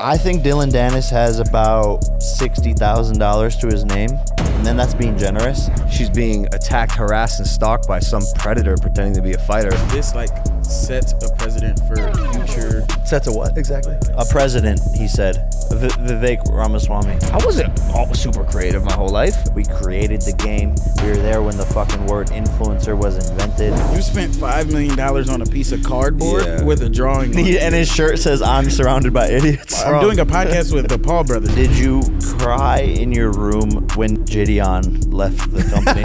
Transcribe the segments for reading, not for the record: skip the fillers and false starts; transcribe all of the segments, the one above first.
I think Dylan Dennis has about $60,000 to his name, and then that's being generous. She's being attacked, harassed, and stalked by some predator pretending to be a fighter. This sets a precedent for future. Sets a what exactly? A president, he said. Vivek Ramaswamy. I wasn't all super creative my whole life. We created the game. We were there when the fucking word influencer was invented. You spent $5 million on a piece of cardboard with a drawing on it. And his shirt says, "I'm surrounded by idiots." I'm doing a podcast with the Paul brothers. Did you cry in your room when Gideon left the company?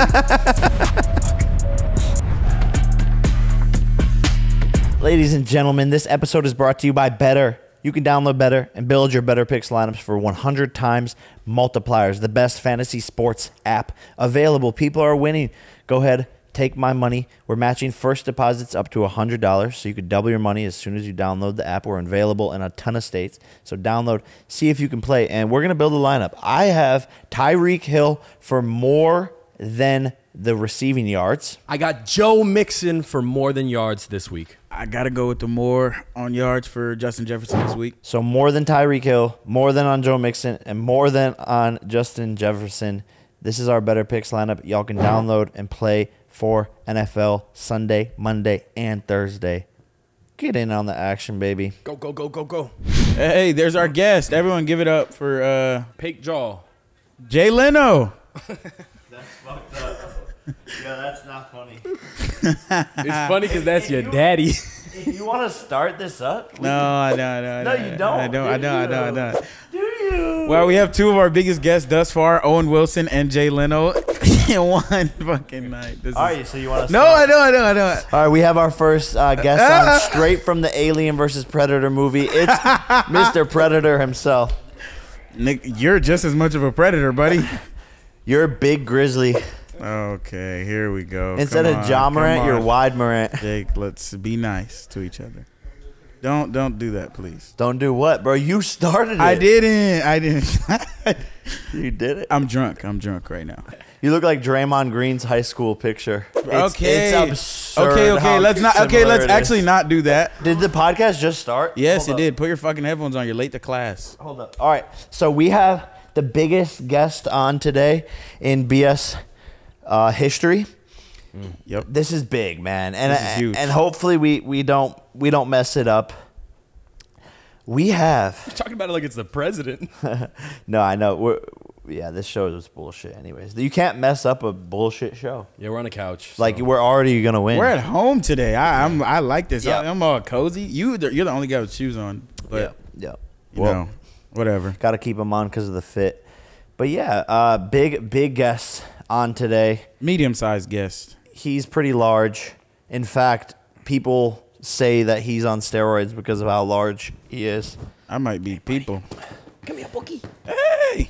Ladies and gentlemen, this episode is brought to you by Better. You can download Better and build your Better Picks lineups for 100 times multipliers. The best fantasy sports app available. People are winning. Go ahead, take my money. We're matching first deposits up to $100, so you could double your money as soon as you download the app. We're available in a ton of states, so download, see if you can play, and we're going to build a lineup. I have Tyreek Hill for more than the receiving yards. I got Joe Mixon for more than yards this week. I got to go with the more on yards for Justin Jefferson this week. So more than Tyreek Hill, more than on Joe Mixon, and more than on Justin Jefferson. This is our Better Picks lineup. Y'all can download and play for NFL Sunday, Monday, and Thursday. Get in on the action, baby. Go, go, go, go, go. Hey, there's our guest. Everyone give it up for Pig jaw. Jay Leno. That's fucked up. Yeah, that's not funny. It's funny because that's your daddy. If you want to start this up? No, I don't. No, you don't. I don't. Do you? Well, we have two of our biggest guests thus far, Owen Wilson and Jay Leno, in one fucking night. All right, so you want to No, I don't. All right, we have our first guest on straight from the Alien versus Predator movie. It's Mr. Predator himself. Nick, you're just as much of a predator, buddy. You're a big grizzly. Okay, here we go. Instead of Ja Morant, you're Wide Morant. Jake, let's be nice to each other. Don't do that, please. Don't do what, bro? You started it. I didn't. You did it. I'm drunk right now. You look like Draymond Green's high school picture. Okay. It's absurd. Okay, let's actually not do that. Did the podcast just start? Yes, it did. Put your fucking headphones on. You're late to class. Hold up. All right. So we have the biggest guest on today in BS history. Yep. This is big, man. And this is huge. And hopefully we don't mess it up. We have You're talking about it like it's the president. No, I know. This show is bullshit anyways. You can't mess up a bullshit show. Yeah, we're on a couch. Like, we're already going to win. We're at home today. I like this. Yeah. I'm all cozy. You're the only guy with shoes on. But Yeah. you know, whatever. Got to keep them on because of the fit. But yeah, big guest on today. Medium-sized guest. He's pretty large. In fact, people say that he's on steroids because of how large he is. I might be people. Give me a bookie. Hey.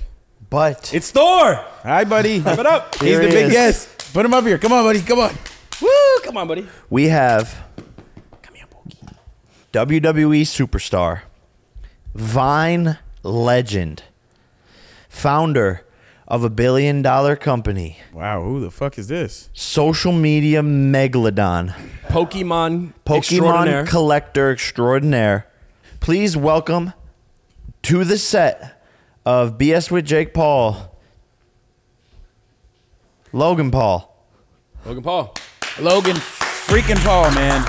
But It's Thor. Hi, buddy. Give it up. He's Here the he big is. guest. Put him up here. Come on, buddy. Come on. Woo, come on, buddy. we have Come here, bookie. WWE superstar, Vine legend, founder of $1 billion company, Wow, who the fuck is this? social media megalodon, Pokemon Pokemon extraordinaire. collector extraordinaire. Please welcome to the set of BS with Jake Paul, Logan Paul. Logan Paul. Logan freaking Paul, man.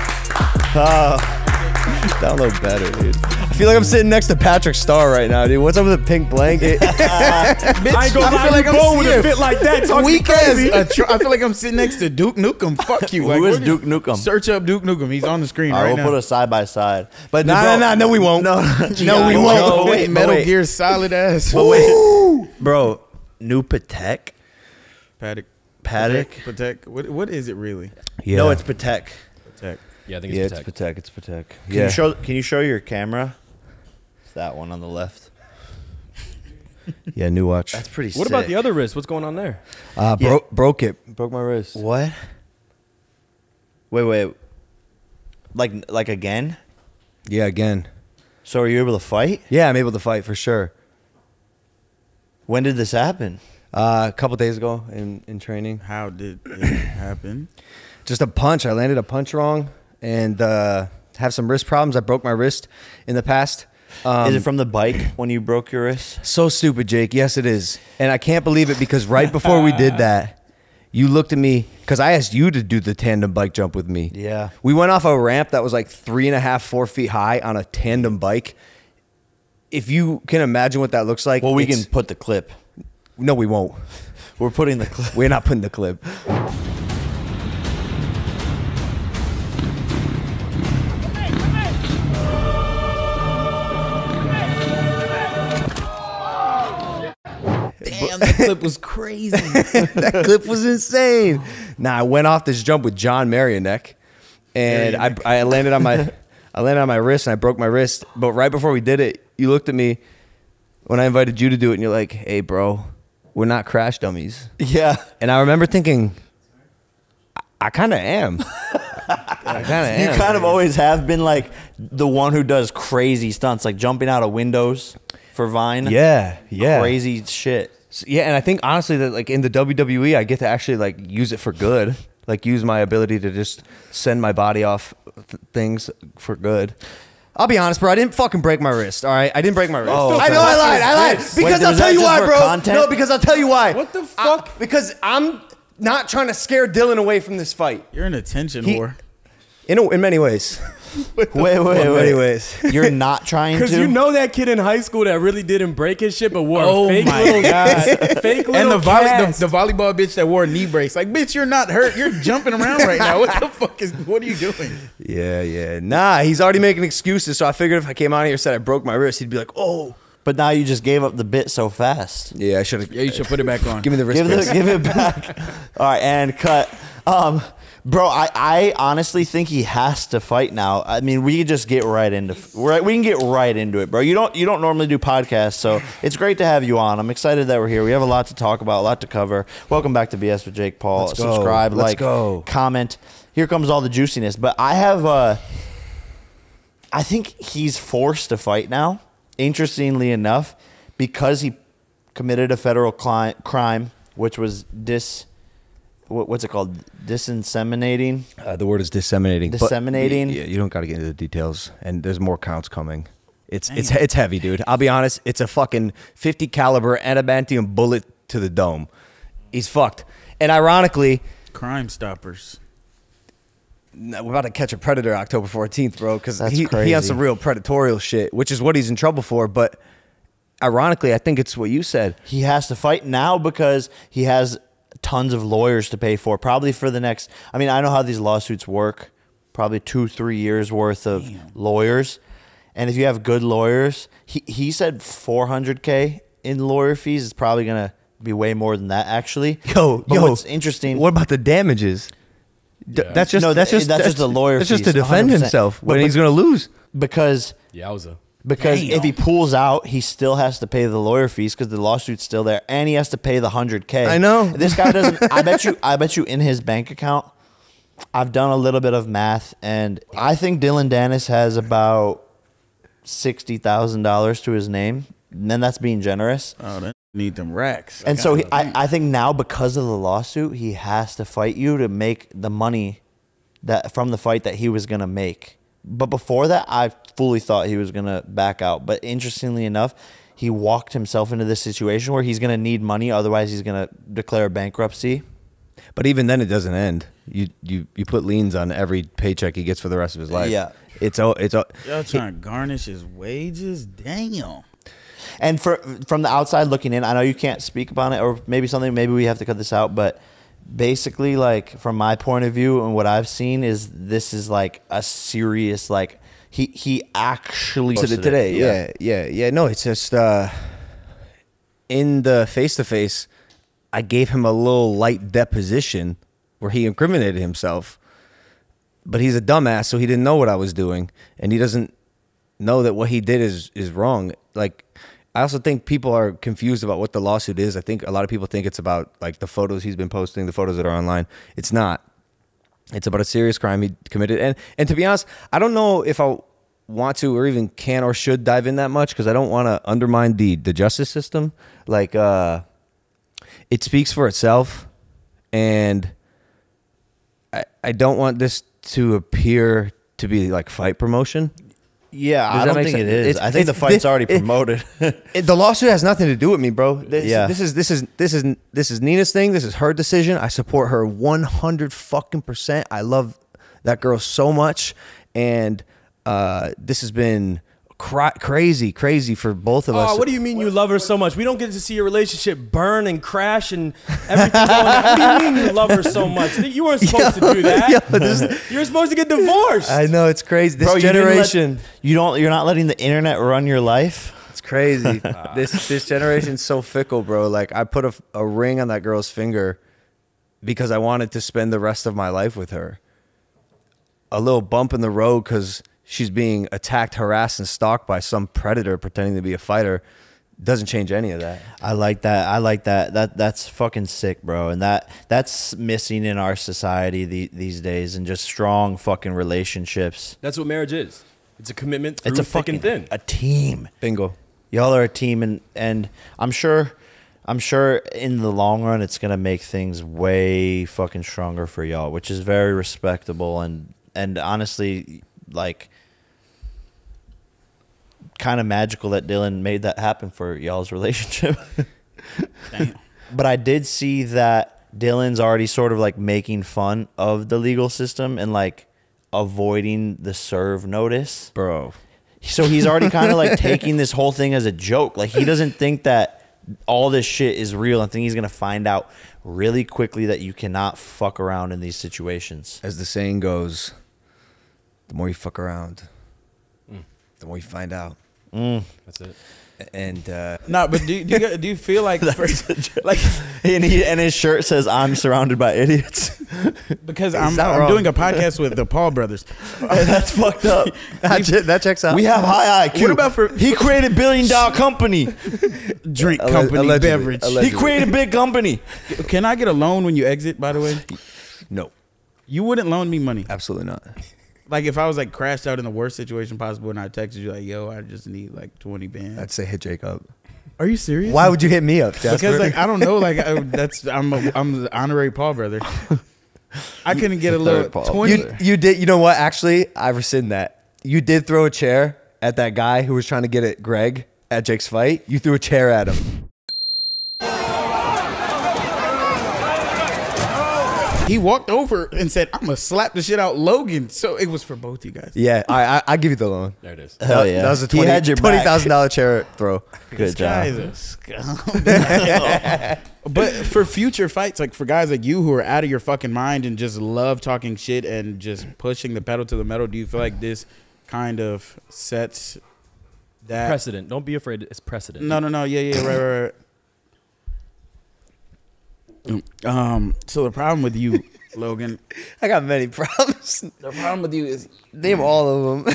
Download Better, dude. I feel like I'm sitting next to Patrick Starr right now, dude. What's up with the pink blanket? I ain't gonna I lie, feel like you I'm born with seeing a fit like that. Talking Weak crazy. as I feel like I'm sitting next to Duke Nukem. Fuck you. Who is what Duke Nukem? Search up Duke Nukem. He's on the screen I right will now. put a side by side. But No, we won't. No, no, we But won't. wait, but Metal wait. Gear Solid ass. But wait, bro, New Patek? Paddock. Patek? What is it really? Yeah. No, it's Patek. Patek. Yeah, I think Yeah, it's it's Patek. Patek. It's Patek. Can you show your camera? It's that one on the left. Yeah, new watch. That's pretty What sick. about the other wrist? What's going on there? Yeah. Broke it. Broke my wrist. What? Wait. Like again? Yeah, again. So are you able to fight? Yeah, I'm able to fight for sure. When did this happen? A couple days ago in training. How did it happen? Just a punch. I landed a punch wrong and have some wrist problems. I broke my wrist in the past. Is it from the bike when you broke your wrist? So stupid, Jake. Yes, it is. And I can't believe it because right before we did that, you looked at me because I asked you to do the tandem bike jump with me. Yeah. We went off a ramp that was like 3.5, 4 feet high on a tandem bike. If you can imagine what that looks like. Well, we can put the clip. No, we won't. We're putting the clip. We're not putting the clip. Damn, that clip was crazy. That clip was insane. Nah, I went off this jump with John Marionek, and I landed on my wrist and I broke my wrist. But right before we did it, you looked at me when I invited you to do it, and you're like, "Hey, bro, we're not crash dummies." Yeah. And I remember thinking, I kind of am. I kind of am. You kind of always have been like the one who does crazy stunts, like jumping out of windows for Vine. Yeah. Crazy shit. Yeah, and I think honestly that like in the WWE, I get to actually like use it for good, like use my ability to just send my body off things for good. I'll be honest, bro. I didn't fucking break my wrist. All right, I didn't break my wrist. Oh, I know I lied. Wait, Because I'll was tell that you just why, for bro. content? No, because I'll tell you why. What the fuck? Because I'm not trying to scare Dylan away from this fight. You're an attention He- whore. In many ways. Wait. In many ways. You're not trying to? Because you know that kid in high school that really didn't break his shit, but wore Oh a fake my little God. fake And little cast. the volleyball bitch that wore a knee brace. Like, bitch, you're not hurt. You're jumping around right now. What the fuck what are you doing? Yeah. Nah, he's already making excuses. So I figured if I came out here and said I broke my wrist, he'd be like, "Oh." But now you just gave up the bit so fast. Yeah, I should have. Yeah, you should put it back on. Give me the wrist brace. Give it back. All right, and cut. Bro, I honestly think he has to fight now. I mean, we can just get right into we can get right into it, bro. You don't normally do podcasts, so it's great to have you on. I'm excited that we're here. We have a lot to talk about, a lot to cover. Welcome back to BS with Jake Paul. Let's go. Subscribe, Let's like, go. comment. Here comes all the juiciness. But I have I think he's forced to fight now. Interestingly enough, because he committed a federal crime, which was what's it called? Disinseminating? The word is disseminating. Disseminating? But you don't got to get into the details, and there's more counts coming. It's heavy, dude. I'll be honest. It's a fucking 50 caliber adamantium bullet to the dome. He's fucked. And ironically, Crime Stoppers. we're about to catch a predator October 14th, bro, because That's he crazy. on some real predatorial shit, which is what he's in trouble for. But ironically, I think it's what you said. He has to fight now because he has tons of lawyers to pay for, probably for the next, I mean, I know how these lawsuits work, probably 2-3 years worth of lawyers. And if you have good lawyers, he said $400K in lawyer fees. Is probably going to be way more than that, actually. But what's interesting. What about the damages? Yeah. That's just the lawyer That's just to fees, defend 100%. himself when But- he's going to lose. Because Yowza. if he pulls out, he still has to pay the lawyer fees because the lawsuit's still there, and he has to pay the $100K. I know. This guy doesn't. I bet you in his bank account. I've done a little bit of math, and I think Dylan Dennis has about $60,000 to his name, and then that's being generous. Oh, they need them racks. And so I think now because of the lawsuit, he has to fight you to make the money that from the fight that he was gonna make. But before that, I fully thought he was going to back out. But interestingly enough, he walked himself into this situation where he's going to need money. Otherwise, he's going to declare bankruptcy. But even then, it doesn't end. You put liens on every paycheck he gets for the rest of his life. Yeah. It's Y'all trying to garnish his wages? Damn. And from the outside looking in, I know you can't speak about it, or maybe we have to cut this out, but basically, like, from my point of view and what I've seen is this is like a serious, like, he actually posted it today. Yeah. No, it's just in the face-to-face, I gave him a little light deposition where he incriminated himself. But he's a dumbass, so he didn't know what I was doing, and he doesn't know that what he did is wrong. Like, I also think people are confused about what the lawsuit is. I think a lot of people think it's about like the photos he's been posting, the photos that are online. It's not. It's about a serious crime he committed. And to be honest, I don't know if I want to or even can or should dive in that much because I don't want to undermine the justice system. Like, it speaks for itself, and I don't want this to appear to be like fight promotion. Yeah, Does I that don't make think sense? it is. It's- I think the it's- fight's it- already it- promoted. The lawsuit has nothing to do with me, bro. This Yeah. is Nina's thing. This is her decision. I support her 100%. I love that girl so much, and this has been crazy for both of us. Oh, what do you mean you love her so much? We don't get to see your relationship burn and crash and everything going on. What do you mean you love her so much? You weren't supposed to do that. You were supposed to get divorced. I know it's crazy. This Bro, generation, you're not letting the internet run your life. it's crazy. This generation's so fickle, bro. Like I put a ring on that girl's finger because I wanted to spend the rest of my life with her. A little bump in the road because she's being attacked, harassed, and stalked by some predator pretending to be a fighter doesn't change any of that. I like that. That's fucking sick, bro. And that's missing in our society these days, and just strong fucking relationships. That's what marriage is. It's a commitment through It's a thick fucking and thin. a team. Bingo. Y'all are a team, and I'm sure in the long run it's gonna make things way fucking stronger for y'all, which is very respectable and honestly, like, kind of magical that Dylan made that happen for y'all's relationship. Damn. But I did see that Dylan's already sort of like making fun of the legal system and like avoiding the serve notice. Bro. So he's already kind of like taking this whole thing as a joke. Like he doesn't think that all this shit is real. I think he's going to find out really quickly that you cannot fuck around in these situations. As the saying goes, the more you fuck around, the more you find out. That's it. And No, but do you feel like like And his shirt says, "I'm surrounded by idiots." because I'm not wrong. doing a podcast with the Paul brothers. That's fucked up. that checks out. We have high IQ. What about for He created $1 billion company. drink company allegedly. beverage? He created a big company. Can I get a loan when you exit? By the way, No, you wouldn't loan me money. absolutely not. Like if I was like crashed out in the worst situation possible, and I texted you like, "Yo, I just need like 20 bands." I'd say hit Jake up. Are you serious? Why would you hit me up, Jasper? Because like I don't know, like I'm the honorary Paul brother. I couldn't get a little Third Paul. 20. you did. You know what? Actually, I rescind that. You did throw a chair at that guy who was trying to get at Greg at Jake's fight. You threw a chair at him. He walked over and said, "I'm gonna slap the shit out Logan." So it was for both you guys. Yeah, I give you the loan. There it is. Hell yeah. That was a He had your back. $20,000 chair throw. Good This guy job. is a scum. But for future fights, like for guys like you who are out of your fucking mind and just love talking shit and just pushing the pedal to the metal, do you feel like this kind of sets that? Precedent. Don't be afraid. It's precedent. No. Yeah, right. So the problem with you, Logan, I got many problems. the problem with you is Name all of them.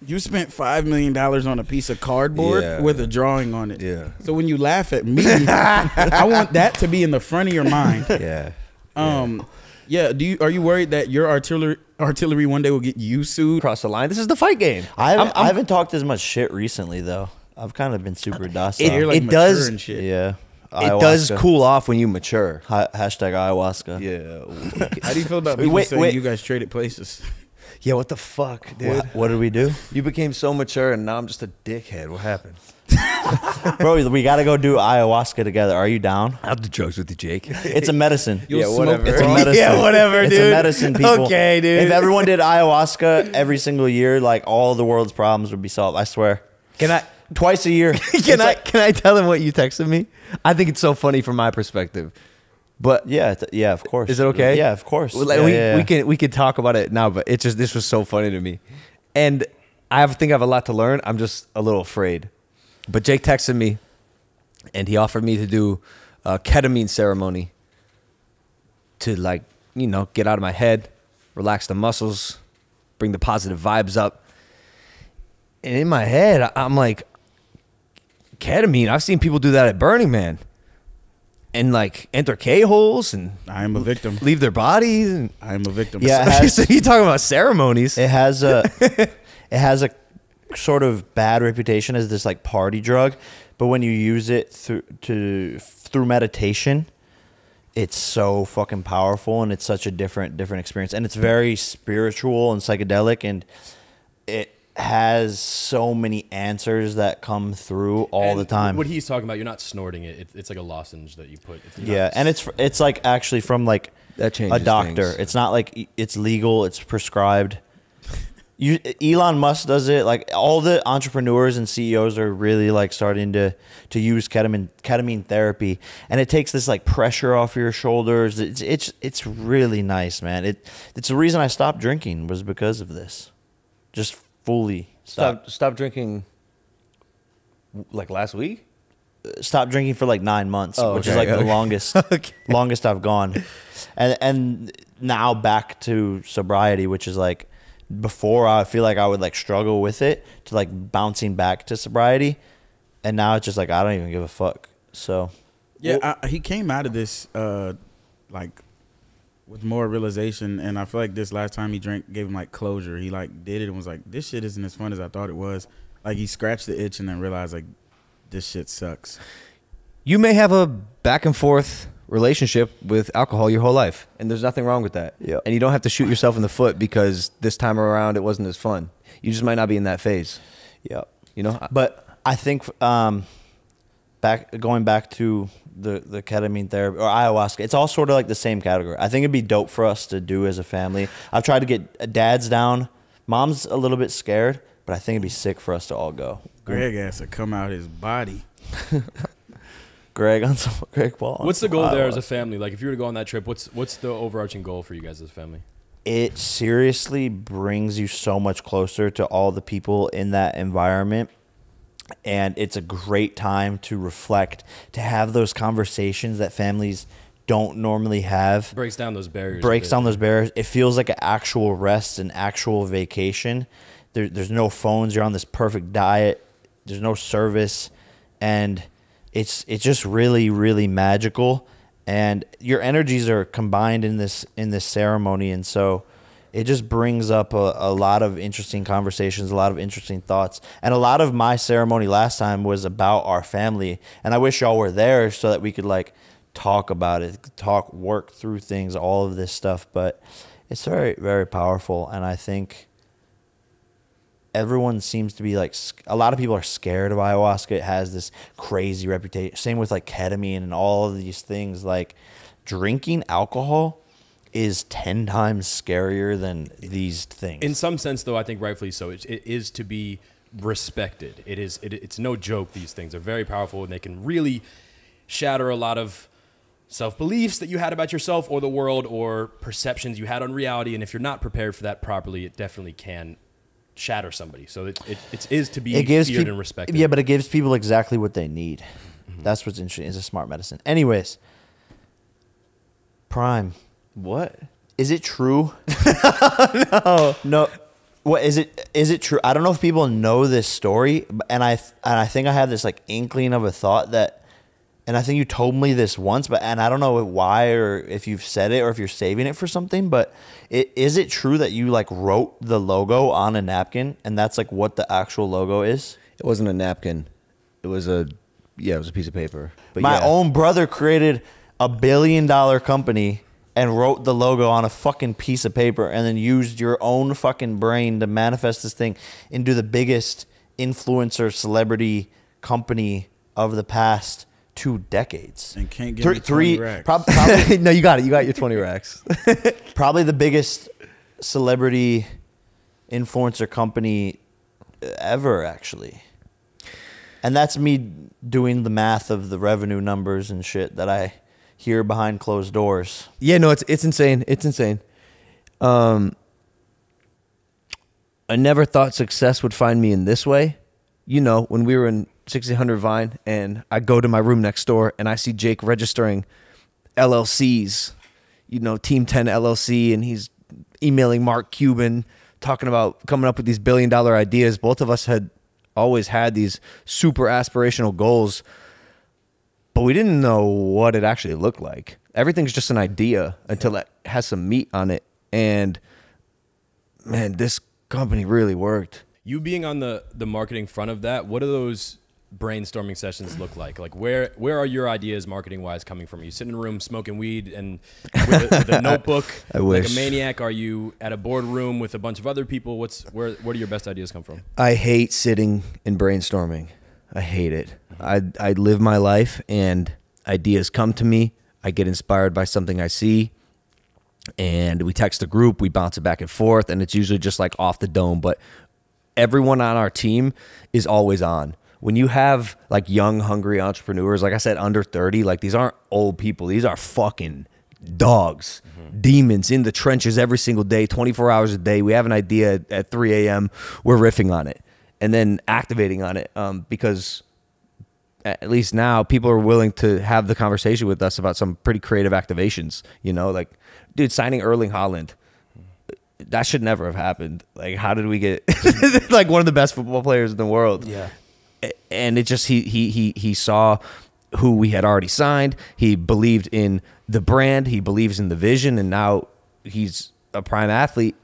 you spent $5 million on a piece of cardboard Yeah. with a drawing on it. Yeah. So when you laugh at me, I want that to be in the front of your mind. Yeah. Yeah. Are you worried that your artillery one day will get you sued? Cross the line. This is the fight game. I haven't talked as much shit recently though. I've kind of been super docile. You're like It mature does- and shit. Yeah. It does Ayahuasca. cool off when you mature. Hashtag ayahuasca. Yeah. How do you feel about people Wait, saying wait. you guys traded places? Yeah, what the fuck, dude? What did we do? You became so mature and now I'm just a dickhead. What happened? Bro, we got to go do ayahuasca together. Are you down? I'll do drugs with you, Jake. It's a medicine. You'll smoke It's a raw? medicine. Yeah, whatever, It's dude. a medicine, people. Okay, dude. If everyone did ayahuasca every single year, like all the world's problems would be solved. I swear. Can I Twice a year. can I tell him what you texted me? I think it's so funny from my perspective. But Yeah, yeah, of course. is it okay? Yeah, of course. Well, like, Yeah, yeah. we can talk about it now, but this was so funny to me. And I think I have a lot to learn. I'm just a little afraid. But Jake texted me and he offered me to do a ketamine ceremony to, like, you know, get out of my head, relax the muscles, bring the positive vibes up. And in my head, I'm like, ketamine, I've seen people do that at Burning Man. And like enter K-holes and I am a victim. leave their bodies. And I am a victim. Yeah. It has- so you talking about ceremonies? It has a sort of bad reputation as this like party drug, but when you use it through meditation, it's so fucking powerful and it's such a different experience, and it's very spiritual and psychedelic, and it has so many answers that come through all And the time. What he's talking about, you're not snorting it. It's like a lozenge that you put. Yeah, and it's like actually from like That changes a doctor. things. It's not like it's legal. It's prescribed. Elon Musk does it. Like all the entrepreneurs and CEOs are really like starting to use ketamine therapy, and it takes this like pressure off your shoulders. It's really nice, man. It's the reason I stopped drinking was because of this. Just fully Stop drinking. Like last week. stopped drinking for like 9 months, Oh, which is okay, like the okay. longest longest I've gone, and now back to sobriety, which is like before I feel like I would like struggle with it to like bouncing back to sobriety, and now it's just like I don't even give a fuck. So Yeah, he came out of this like with more realization, and I feel like this last time he drank gave him like closure. He like did it and was like, this shit isn't as fun as I thought it was. Like he scratched the itch and then realized like this shit sucks. You may have a back and forth relationship with alcohol your whole life, and there's nothing wrong with that. Yeah. And you don't have to shoot yourself in the foot because this time around it wasn't as fun. You just might not be in that phase. yeah, You know. but I think going back to the ketamine therapy or ayahuasca, it's all sort of like the same category. I think it'd be dope for us to do as a family. I've tried to get dads down. Mom's a little bit scared, but I think it'd be sick for us to all go. Greg has to come out his body. Greg Paul. on What's the some goal there ayahuasca. as a family? Like, if you were to go on that trip, what's the overarching goal for you guys as a family? It seriously brings you so much closer to all the people in that environment. And it's a great time to reflect, to have those conversations that families don't normally have. Breaks down those barriers. Breaks down those barriers. It feels like an actual rest, an actual vacation. There's no phones. You're on this perfect diet. There's no service. And it's just really, really magical. And your energies are combined in this ceremony. And so it just brings up a lot of interesting conversations, a lot of interesting thoughts. And a lot of my ceremony last time was about our family. And I wish y'all were there so that we could like talk about it, work through things, all of this stuff. But it's very, very powerful. And I think everyone seems to be like, a lot of people are scared of ayahuasca. It has this crazy reputation. Same with like ketamine and all of these things. Like drinking alcohol is 10 times scarier than these things. In some sense, though, I think rightfully so. It is to be respected. It's no joke. These things are very powerful, and they can really shatter a lot of self-beliefs that you had about yourself or the world, or perceptions you had on reality. And if you're not prepared for that properly, it definitely can shatter somebody. So it is to be feared and respected. Yeah, but it gives people exactly what they need. That's what's interesting. It's a smart medicine. Anyways, Prime. What? Is it true? No. What is it? Is it true? I don't know if people know this story, and I think I have this like inkling of a thought that, and I think you told me this once, and I don't know why or if you've said it or if you're saving it for something. But is it true that you like wrote the logo on a napkin, and that's like what the actual logo is? It wasn't a napkin. It was a piece of paper. But My yeah. own brother created $1 billion company and wrote the logo on a fucking piece of paper and then used your own fucking brain to manifest this thing into the biggest influencer celebrity company of the past 2 decades. And can't get me 20 racks. Probably, No, you got it. You got your 20 racks. probably the biggest celebrity influencer company ever, actually. And that's me doing the math of the revenue numbers and shit that I hear behind closed doors. Yeah, no, it's insane. It's insane. I never thought success would find me in this way. You know, when we were in 1600 Vine and I go to my room next door and I see Jake registering LLCs, you know, Team 10 LLC, and he's emailing Mark Cuban talking about coming up with these $1 billion ideas. Both of us had always had these super aspirational goals, but we didn't know what it actually looked like. Everything's just an idea until it has some meat on it. And man, this company really worked. You being on the marketing front of that, what are those brainstorming sessions look like? Like where are your ideas marketing wise coming from? Are you sitting in a room smoking weed and with a notebook I like wish. a maniac? Are you at a boardroom with a bunch of other people? Where do your best ideas come from? I hate sitting and brainstorming. I hate it. I live my life and ideas come to me. I get inspired by something I see, and we text a group, we bounce it back and forth, and it's usually just like off the dome. But everyone on our team is always on. When you have like young, hungry entrepreneurs, like I said, under 30, like these aren't old people. These are fucking dogs, demons in the trenches every single day, 24 hours a day. We have an idea at 3 a.m. We're riffing on it and then activating on it because at least now people are willing to have the conversation with us about some pretty creative activations. You know, like, dude, signing Erling Haaland. That should never have happened. Like, how did we get like one of the best football players in the world? Yeah. And it just he saw who we had already signed. He believed in the brand. He believes in the vision, and now he's a prime athlete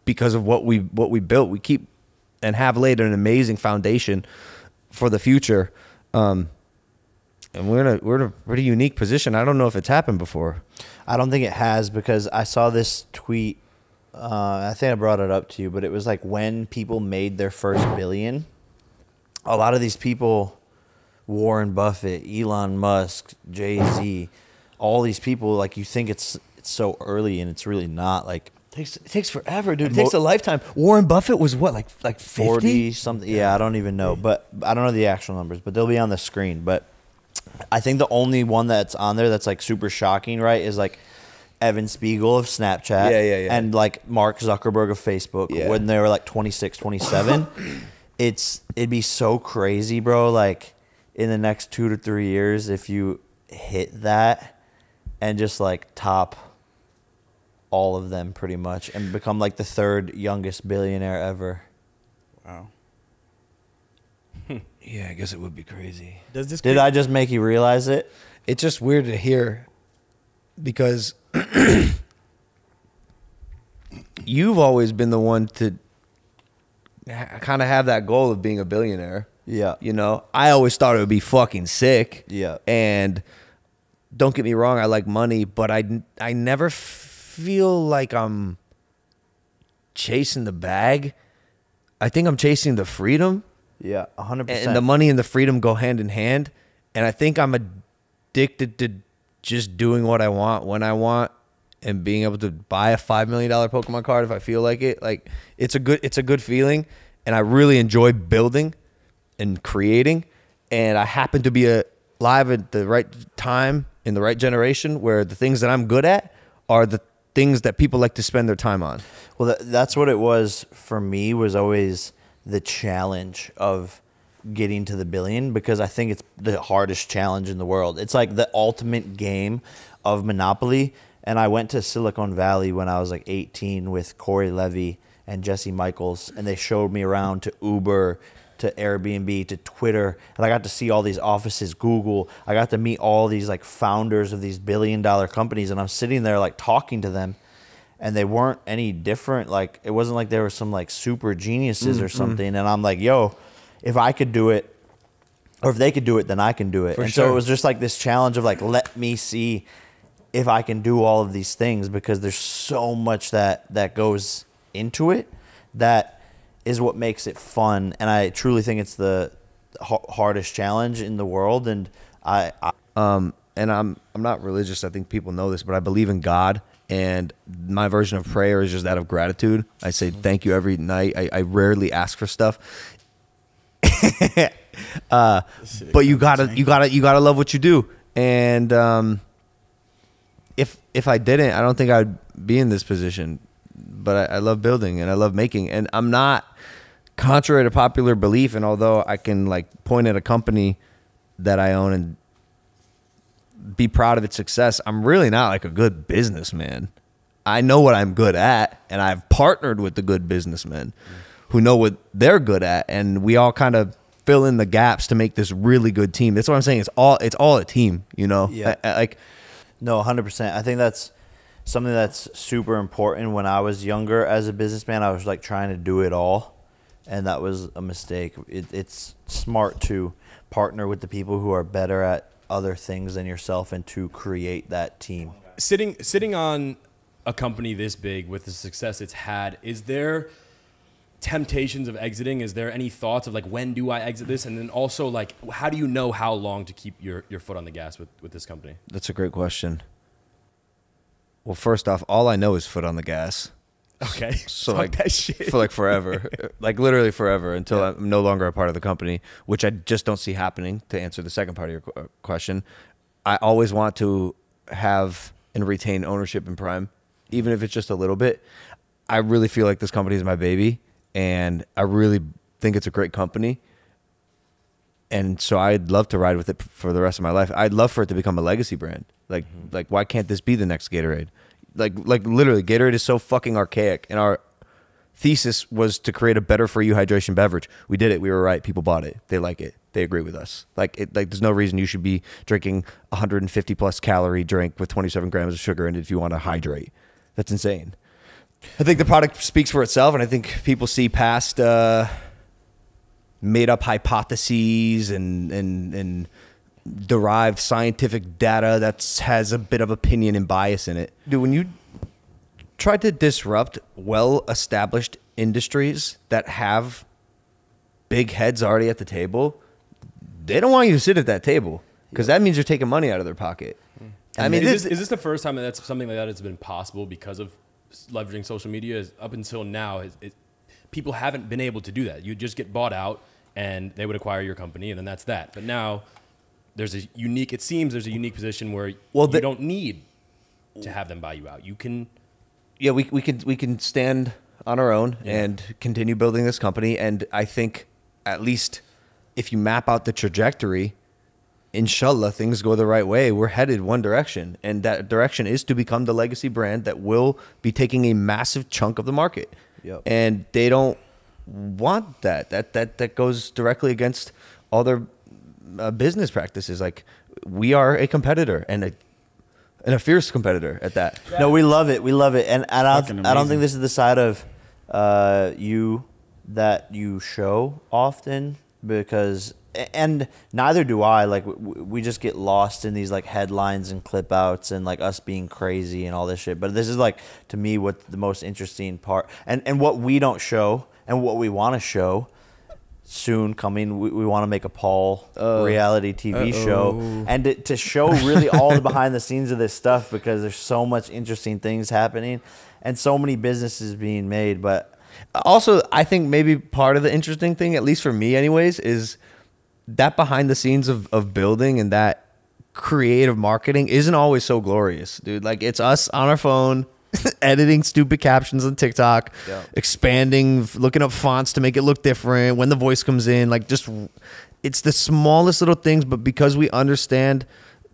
because of what we built. We keep and have laid an amazing foundation for the future. And we're in a pretty unique position. I don't know if it's happened before. I don't think it has, because I saw this tweet. I think I brought it up to you, but it was like when people made their first billion, a lot of these people, Warren Buffett, Elon Musk, Jay-Z, all these people, like, you think it's so early, and it's really not. Like, It takes forever, dude. It takes a lifetime. Warren Buffett was what, like 50? 40 something. Yeah, I don't even know, but I don't know the actual numbers, but they'll be on the screen. But I think the only one that's on there that's like super shocking, right, is like Evan Spiegel of Snapchat, Yeah. and like Mark Zuckerberg of Facebook, Yeah. when they were like 26, 27. It'd be so crazy, bro. Like, in the next 2 to 3 years, if you hit that and just like top all of them pretty much and become like the third youngest billionaire ever. Wow. Yeah, I guess it would be crazy. Does this Did I just make you realize it? It's just weird to hear because you've always been the one to kind of have that goal of being a billionaire. Yeah. You know, I always thought it would be fucking sick. Yeah. And don't get me wrong, I like money, but I never feel like I'm chasing the bag. I think I'm chasing the freedom. Yeah, 100%. And the money and the freedom go hand in hand. And I think I'm addicted to just doing what I want when I want and being able to buy a $5 million Pokemon card if I feel like it. Like, it's a good feeling. And I really enjoy building and creating. And I happen to be alive at the right time in the right generation where the things that I'm good at are the things that people like to spend their time on. Well, that's what it was for me, was always the challenge of getting to the billion, because I think it's the hardest challenge in the world. It's like the ultimate game of Monopoly. And I went to Silicon Valley when I was like 18 with Corey Levy and Jesse Michaels, and they showed me around to Uber, to Airbnb, to Twitter, and I got to see all these offices, Google. I got to meet all these like founders of these billion-dollar companies, and I'm sitting there like talking to them, and they weren't any different. Like, it wasn't like they were some like super geniuses or something. And I'm like, yo, if I could do it, or if they could do it, then I can do it. For and sure. so it was just like this challenge of like, let me see if I can do all of these things, because there's so much that goes into it that is what makes it fun. And I truly think it's the hardest challenge in the world. And And I'm not religious. I think people know this, but I believe in God. And my version of prayer is just that of gratitude. I say thank you every night. I rarely ask for stuff. But you gotta love what you do. And if I didn't, I don't think I'd be in this position. But I love building and I love making. And I'm not contrary to popular belief. And although I can like point at a company that I own and be proud of its success, I'm really not like a good businessman. I know what I'm good at, and I've partnered with the good businessmen who know what they're good at, and we all kind of fill in the gaps to make this really good team. That's what I'm saying. It's all a team, you know? Yeah. No, 100%. I think that's something that's super important. When I was younger as a businessman, I was like trying to do it all. and that was a mistake. It's smart to partner with the people who are better at other things than yourself and to create that team. Sitting on a company this big with the success it's had, is there temptations of exiting? Is there any thoughts of like, when do I exit this? And then also like, how do you know how long to keep your foot on the gas with this company? That's a great question. Well, first off, all I know is foot on the gas. Okay. So Fuck like that shit. for like forever, like literally forever until I'm no longer a part of the company, which I just don't see happening. To answer the second part of your question, I always want to have and retain ownership in Prime, even if it's just a little bit. I really feel like this company is my baby, and I really think it's a great company. And so I'd love to ride with it for the rest of my life. I'd love for it to become a legacy brand. Like why can't this be the next Gatorade? Like literally, Gatorade is so fucking archaic, and our thesis was to create a better for you hydration beverage. We did it. We were right. People bought it. They like it. They agree with us. Like there's no reason you should be drinking 150 plus calorie drink with 27 grams of sugar in it if you want to hydrate. That's insane. I think the product speaks for itself, and I think people see past made up hypotheses and derived scientific data that has a bit of opinion and bias in it. Dude, when you try to disrupt well-established industries that have big heads already at the table, they don't want you to sit at that table because that means you're taking money out of their pocket. I mean, is this the first time that's something like that has been possible because of leveraging social media? Up until now, people haven't been able to do that. You just get bought out and they would acquire your company, and then that's that. But now there's a unique position where you don't need to have them buy you out. You can. Yeah, we can stand on our own and continue building this company. And I think at least if you map out the trajectory, inshallah, things go the right way. We're headed one direction, and that direction is to become the legacy brand that will be taking a massive chunk of the market. Yep. And they don't want that. That goes directly against all their business practices. Like, we are a competitor and a fierce competitor at that. No, we love it. We love it. And I don't amazing. think this is the side of you that you show often, because, and neither do I. Like, we just get lost in these like headlines and clip outs and like us being crazy and all this shit. But this is like, to me, what the most interesting part, and what we don't show and what we want to show soon coming. We want to make a Paul reality TV show, and to show really all the behind the scenes of this stuff, because there's so much interesting things happening and so many businesses being made. But also, I think maybe part of the interesting thing, at least for me anyways, is that behind the scenes of building and that creative marketing isn't always so glorious, dude. Like, it's us on our phone editing stupid captions on TikTok, expanding, looking up fonts to make it look different when the voice comes in. Like, just, it's the smallest little things, but because we understand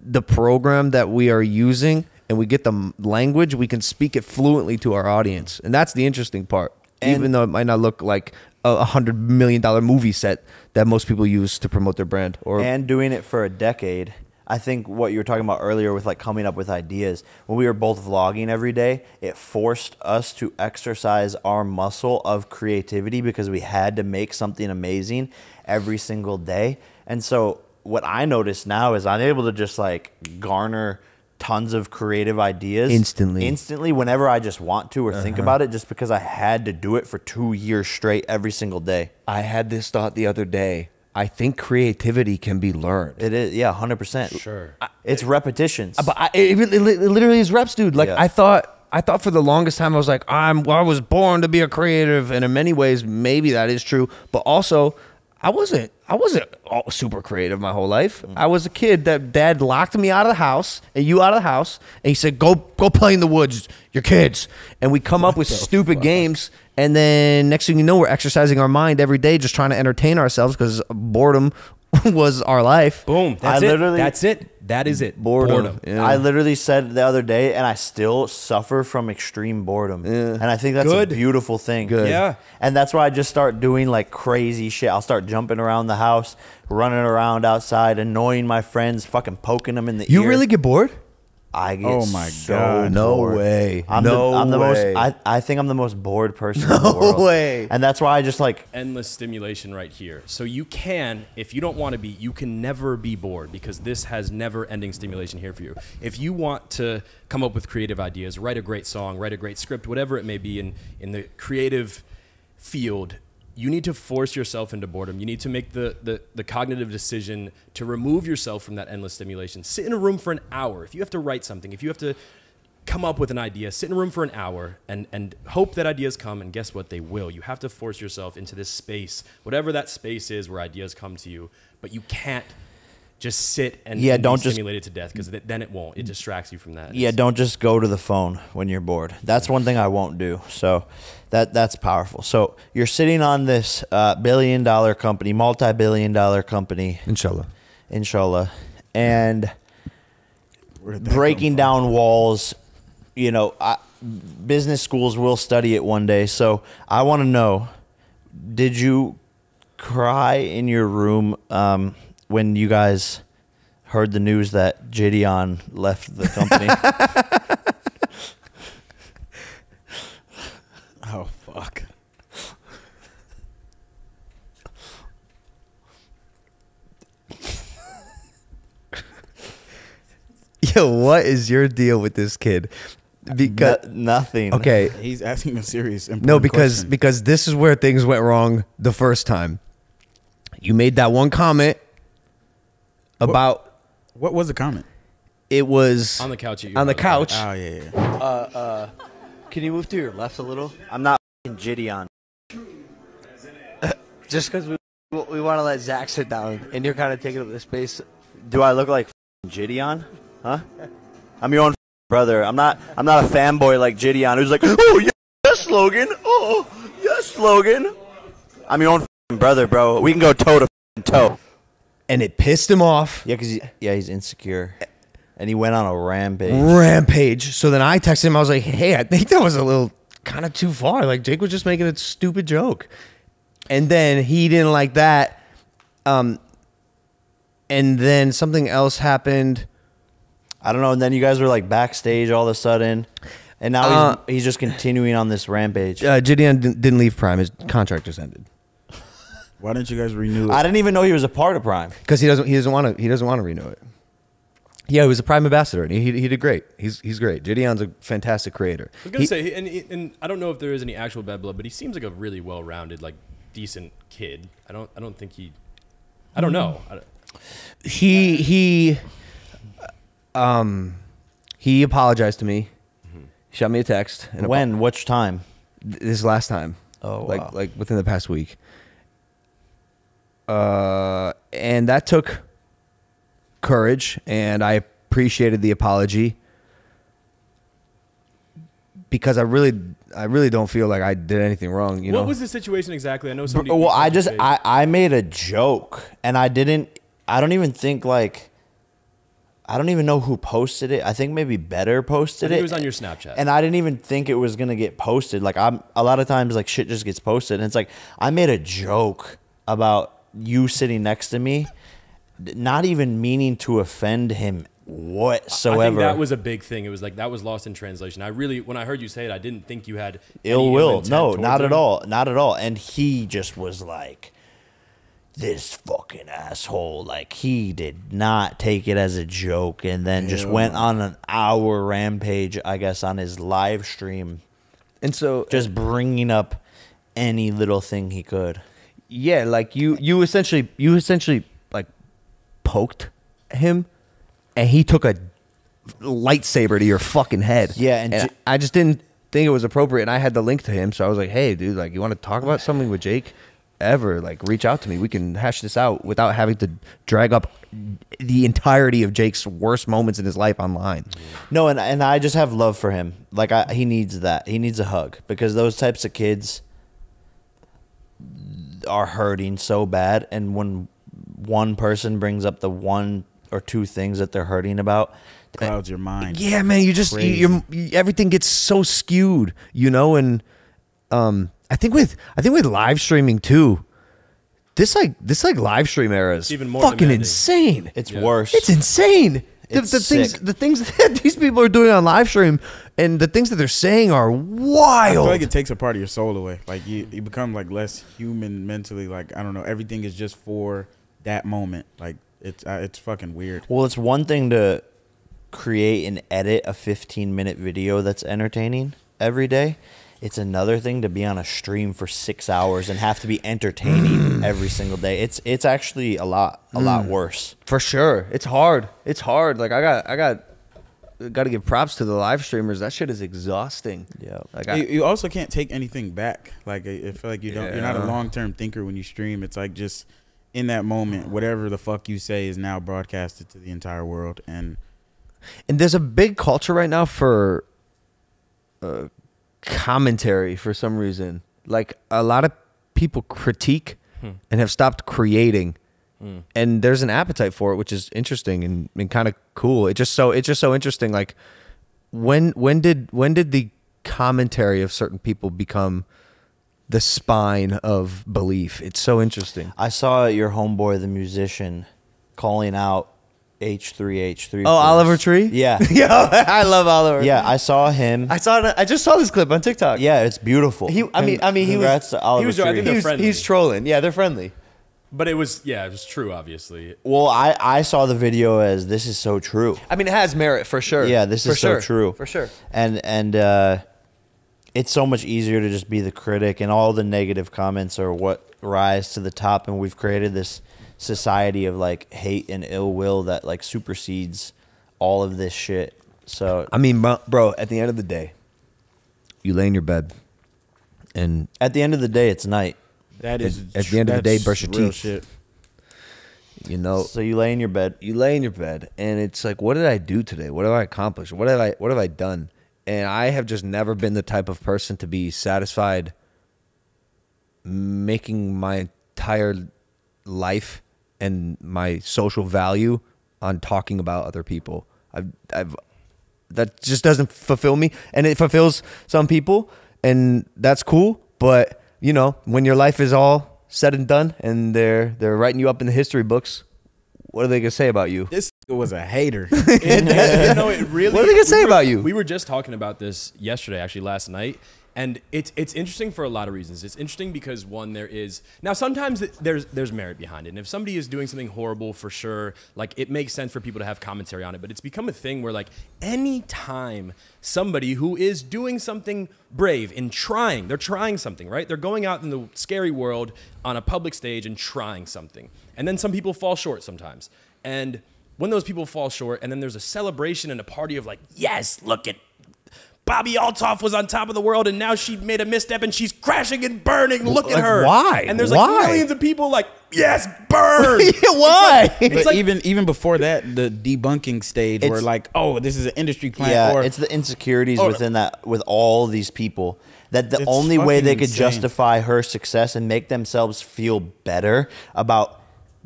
the program that we are using and we get the language, we can speak it fluently to our audience. And that's the interesting part. Even though it might not look like a $100 million movie set that most people use to promote their brand. And doing it for a decade. I think what you were talking about earlier with like coming up with ideas, when we were both vlogging every day, it forced us to exercise our muscle of creativity because we had to make something amazing every single day. And so what I notice now is I'm able to just like garner tons of creative ideas instantly whenever I just want to or think about it, just because I had to do it for 2 years straight every single day. I had this thought the other day. I think creativity can be learned. It is, yeah, 100%. Sure. It's repetitions. But it literally is reps, dude. Like, I thought for the longest time I was like, I was born to be a creative, and in many ways maybe that is true. But also, I wasn't super creative my whole life. I was a kid that dad locked me out of the house and you out of the house, and he said, go play in the woods, your kids. And we come up with stupid games, and then next thing you know, we're exercising our mind every day just trying to entertain ourselves because boredom was our life. Boom. That's it. That is it. Boredom. Yeah. I literally said the other day, and I still suffer from extreme boredom. Yeah. And I think that's a beautiful thing. Good. Yeah. And that's why I just start doing like crazy shit. I'll start jumping around the house, running around outside, annoying my friends, fucking poking them in the ear. You really get bored? I get Oh my so God. No bored. way. I'm No the way. most. I think I'm the most bored person in the world. way. And that's why I just like. Endless stimulation right here. So you can, if you don't want to be, you can never be bored because this has never-ending stimulation here for you. If you want to come up with creative ideas, write a great song, write a great script, whatever it may be in the creative field, you need to force yourself into boredom. You need to make the cognitive decision to remove yourself from that endless stimulation. Sit in a room for an hour. If you have to write something, if you have to come up with an idea, sit in a room for an hour and hope that ideas come, and guess what? They will. You have to force yourself into this space, whatever that space is where ideas come to you, but you can't just sit and, Yeah, and don't be just- stimulated to death because then it won't. It distracts you from that. Yeah, don't just go to the phone when you're bored. That's one thing I won't do. So that's powerful. So you're sitting on this billion-dollar company, multi-billion-dollar company, inshallah, and Where did that breaking come from? down walls. You know, business schools will study it one day. So I want to know, did you cry in your room when you guys heard the news that Gideon left the company? Oh fuck. Yo, what is your deal with this kid? Because Nothing. okay, He's asking a serious important no, because question. because this is where things went wrong the first time. You made that one comment about What was the comment? it was On the couch at your on the house, couch. Oh yeah. Can you move to your left a little? I'm not Gideon. Just because we want to let Zach sit down, and you're kind of taking up the space. Do I look like Gideon? Huh? I'm your own brother. I'm not a fanboy like Gideon who's like, oh yes, Logan. Oh yes, Logan. I'm your own brother, bro. We can go toe to toe. And it pissed him off. Yeah, he's insecure, and he went on a rampage. Rampage. So then I texted him. I was like, hey, I think that was a little kind of too far. Like Jake was just making a stupid joke. And then he didn't like that. And then something else happened. I don't know. And then you guys were like backstage all of a sudden, and now he's just continuing on this rampage. Gideon didn't leave Prime. His contract just ended Why didn't you guys renew it? I didn't even know he was a part of Prime. because he doesn't want to renew it. Yeah, he was a Prime ambassador, and he did great. He's great. Gideon's a fantastic creator. I was gonna say, and I don't know if there is any actual bad blood, but he seems like a really well-rounded, like decent kid. I don't think he. I don't know. He apologized to me. He shot me a text. And When? Which time? this last time. Oh, like wow. like within the past week. And that took courage, and I appreciated the apology because I really don't feel like I did anything wrong. You know, What was the situation exactly? I know somebody. Well, I made a joke, and I don't even think like, I don't even know who posted it. I think maybe Better posted I think it. it was on your Snapchat. And I didn't even think it was gonna get posted. Like a lot of times like shit just gets posted, and it's like I made a joke about you sitting next to me, not even meaning to offend him whatsoever. I think that was a big thing. It was like that was lost in translation. When I heard you say it, I didn't think you had ill any will. intent No, towards not him. at all. Not at all. And he just was like, this fucking asshole. Like, he did not take it as a joke, and then just went on an hour rampage, I guess, on his live stream, and so just bringing up any little thing he could. yeah, like you essentially like poked him, and he took a lightsaber to your fucking head. Yeah, and I just didn't think it was appropriate, and I had the link to him, so I was like, hey, dude, like, you want to talk about something with Jake? Ever, like, reach out to me. We can hash this out without having to drag up the entirety of Jake's worst moments in his life online. No, and I just have love for him. Like, he needs that. He needs a hug, because those types of kids are hurting so bad, and when one person brings up the one or two things that they're hurting about, Clouds your mind. Yeah, man, you just everything gets so skewed, you know, and I think with live streaming too, this live stream era is even more fucking demanding. insane. it's worse. It's insane. It's the things sick. the things that these people are doing on live stream and the things that they're saying are I wild. feel like it takes a part of your soul away. Like you become like less human mentally. Like I don't know, everything is just for that moment. Like it's fucking weird. Well, it's one thing to create and edit a 15-minute video that's entertaining every day. It's another thing to be on a stream for 6 hours and have to be entertaining every single day. It's actually a lot worse. For sure. It's hard. It's hard. Like I got to give props to the live streamers. That shit is exhausting. Yeah. Like You also can't take anything back. Like I feel like you don't. You're not a Yeah. long-term thinker when you stream. It's like just in that moment, whatever the fuck you say is now broadcasted to the entire world. And there's a big culture right now for commentary for some reason. Like a lot of people critique and have stopped creating. And there's an appetite for it, which is interesting and kind of cool. It's just so interesting. Like when did the commentary of certain people become the spine of belief? It's so interesting. I saw your homeboy, the musician, calling out H3H3. Oh, Oliver Tree? Yeah. Yeah, I love Oliver. Yeah, I saw him. I saw it. I just saw this clip on TikTok. Yeah, it's beautiful. I mean, he was- Congrats to Oliver he was doing- I Tree. think they're friendly. He's trolling. Yeah, they're friendly. But it was true, obviously. Well, I saw the video as this is so true. I mean, it has merit for sure. Yeah, this For is so sure. true. For sure. And it's so much easier to just be the critic, and all the negative comments are what rise to the top, and we've created this society of like hate and ill will that like supersedes all of this shit. So I mean, bro, at the end of the day, you lay in your bed and at the end of the day, it's night. that is At the end of the day, that's brush your real teeth. Shit. you know, So you lay in your bed. you lay in your bed and it's like, what did I do today? What have I accomplished? What have I done? And I have just never been the type of person to be satisfied making my entire life and my social value on talking about other people. I've that just doesn't fulfill me, and it fulfills some people, and that's cool. But you know, when your life is all said and done, and they're writing you up in the history books, what are they gonna say about you? This was a hater. It really. What are they gonna say about you? We were just talking about this yesterday, actually last night, and it's interesting for a lot of reasons. It's interesting because one, there is now sometimes there's merit behind it, and if somebody is doing something horrible, for sure, like it makes sense for people to have commentary on it. But it's become a thing where like any time somebody who is doing something brave and they're trying something, right? They're going out in the scary world on a public stage and trying something, and then some people fall short sometimes, and when those people fall short, and then there's a celebration and a party of like, yes, look at Bobby Altoff was on top of the world, and now she made a misstep, and she's crashing and burning. Look at Like, her. why? And there's Why? like millions of people like, yes, burn. Why? But like- even before that, the debunking stage where It's- like, oh, this is an industry plant. Yeah, or it's the insecurities or- within that with all these people that the It's only way they fucking could insane. justify her success and make themselves feel better about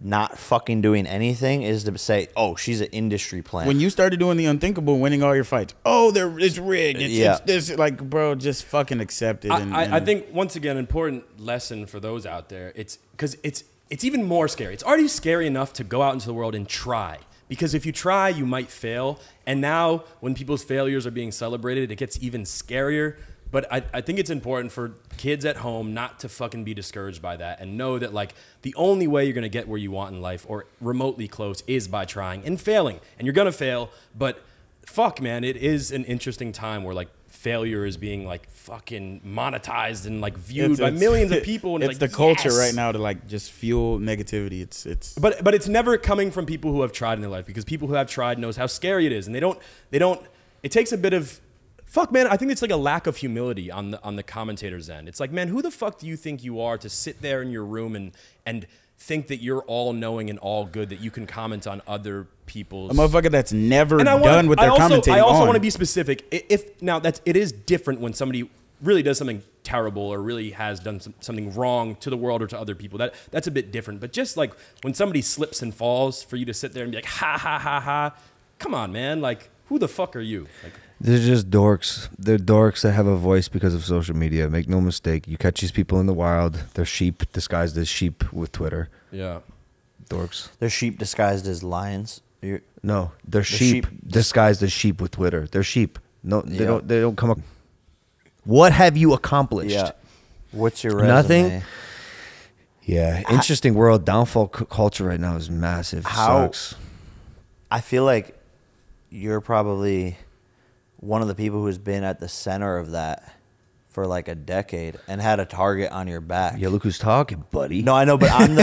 not fucking doing anything is to say, oh, she's an industry plant. when you started doing the unthinkable, winning all your fights. Oh, it's rigged. Yeah. It's this. Like, bro, just fucking accept it. I think once again, important lesson for those out there. It's because it's even more scary. It's already scary enough to go out into the world and try. Because if you try, you might fail. And now when people's failures are being celebrated, it gets even scarier. But I think it's important for kids at home not to fucking be discouraged by that and know that like the only way you're going to get where you want in life or remotely close is by trying and failing. And you're going to fail, but fuck, man, it is an interesting time where like failure is being like fucking monetized and like viewed by millions of people. And it's like, the culture yes. right now to like just fuel negativity. It's But it's never coming from people who have tried in their life, because people who have tried knows how scary it is, and they don't. It takes a bit of. Fuck, man, I think it's like a lack of humility on the commentator's end. It's like, man, who the fuck do you think you are to sit there in your room and think that you're all knowing and all good, that you can comment on other people's... a motherfucker that's never And done what they're commentating I also on. want to be specific. It is different when somebody really does something terrible or really has done something wrong to the world or to other people. That's a bit different. But just like when somebody slips and falls, for you to sit there and be like, ha, ha, ha, ha. Come on, man. Like, who the fuck are you? Like, They're just dorks. They're dorks that have a voice because of social media. Make no mistake. You catch these people in the wild. They're sheep disguised as sheep with Twitter. yeah. Dorks. They're sheep disguised as lions. No, they're sheep, sheep. disguised as sheep with Twitter. They're sheep. No, they Yeah. don't. They don't come up. What have you accomplished? Yeah. What's your resume? Nothing. Yeah, interesting world. Downfall culture right now is massive. How- Sucks. I feel like you're probably one of the people who's been at the center of that for like a decade and had a target on your back. Yeah, look who's talking, buddy. No, I know, but I'm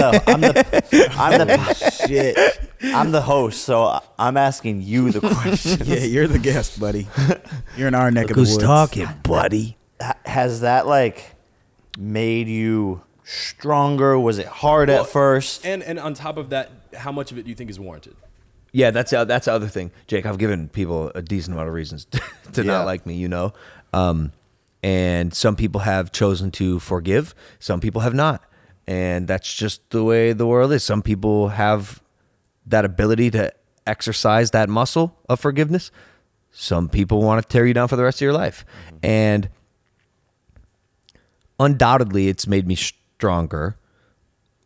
the host, so I'm asking you the question. Yeah, you're the guest, buddy. You're in our neck look of the who's woods. talking, buddy. Has that like made you stronger? Was it hard Well, at first? And on top of that, how much of it do you think is warranted? Yeah, that's the other thing, Jake. I've given people a decent amount of reasons to Yeah. not like me, you know. And some people have chosen to forgive, some people have not, and that's just the way the world is. Some people have that ability to exercise that muscle of forgiveness. Some people want to tear you down for the rest of your life, and undoubtedly, it's made me stronger.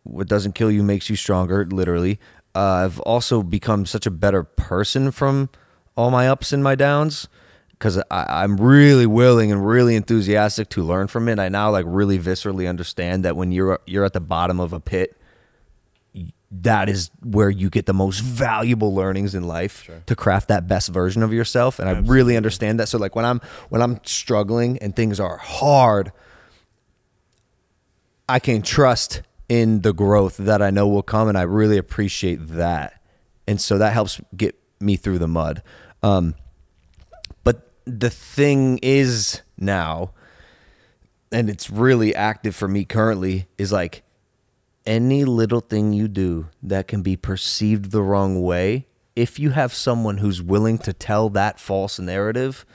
What doesn't kill you makes you stronger, literally. I've also become such a better person from all my ups and my downs because I'm really willing and really enthusiastic to learn from it. I now like really viscerally understand that when you're at the bottom of a pit, that is where you get the most valuable learnings in life to craft that best version of yourself. And I really understand that. So like when I'm struggling and things are hard, I can trust in the growth that I know will come, and I really appreciate that. And so that helps get me through the mud. But the thing is now, and it's really active for me currently, is like any little thing you do that can be perceived the wrong way, if you have someone who's willing to tell that false narrative,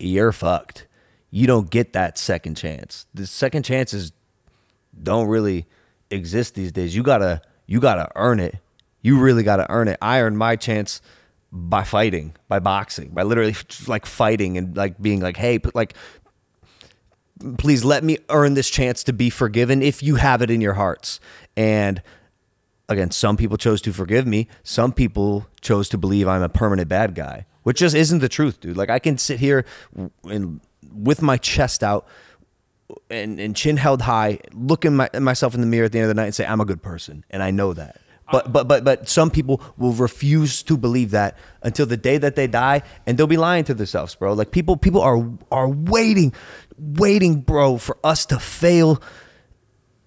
you're fucked. You don't get that second chance. The second chances don't really exist these days. You gotta earn it. You really gotta earn it. I earned my chance by fighting, by boxing, by literally like fighting and like being like, hey, like, please let me earn this chance to be forgiven if you have it in your hearts. And again, some people chose to forgive me. Some people chose to believe I'm a permanent bad guy, which just isn't the truth, dude. Like I can sit here and with my chest out and chin held high, look at myself in the mirror at the end of the night and say, I'm a good person. And I know that. But some people will refuse to believe that until the day that they die, and they'll be lying to themselves, bro. Like people are waiting, bro, for us to fail.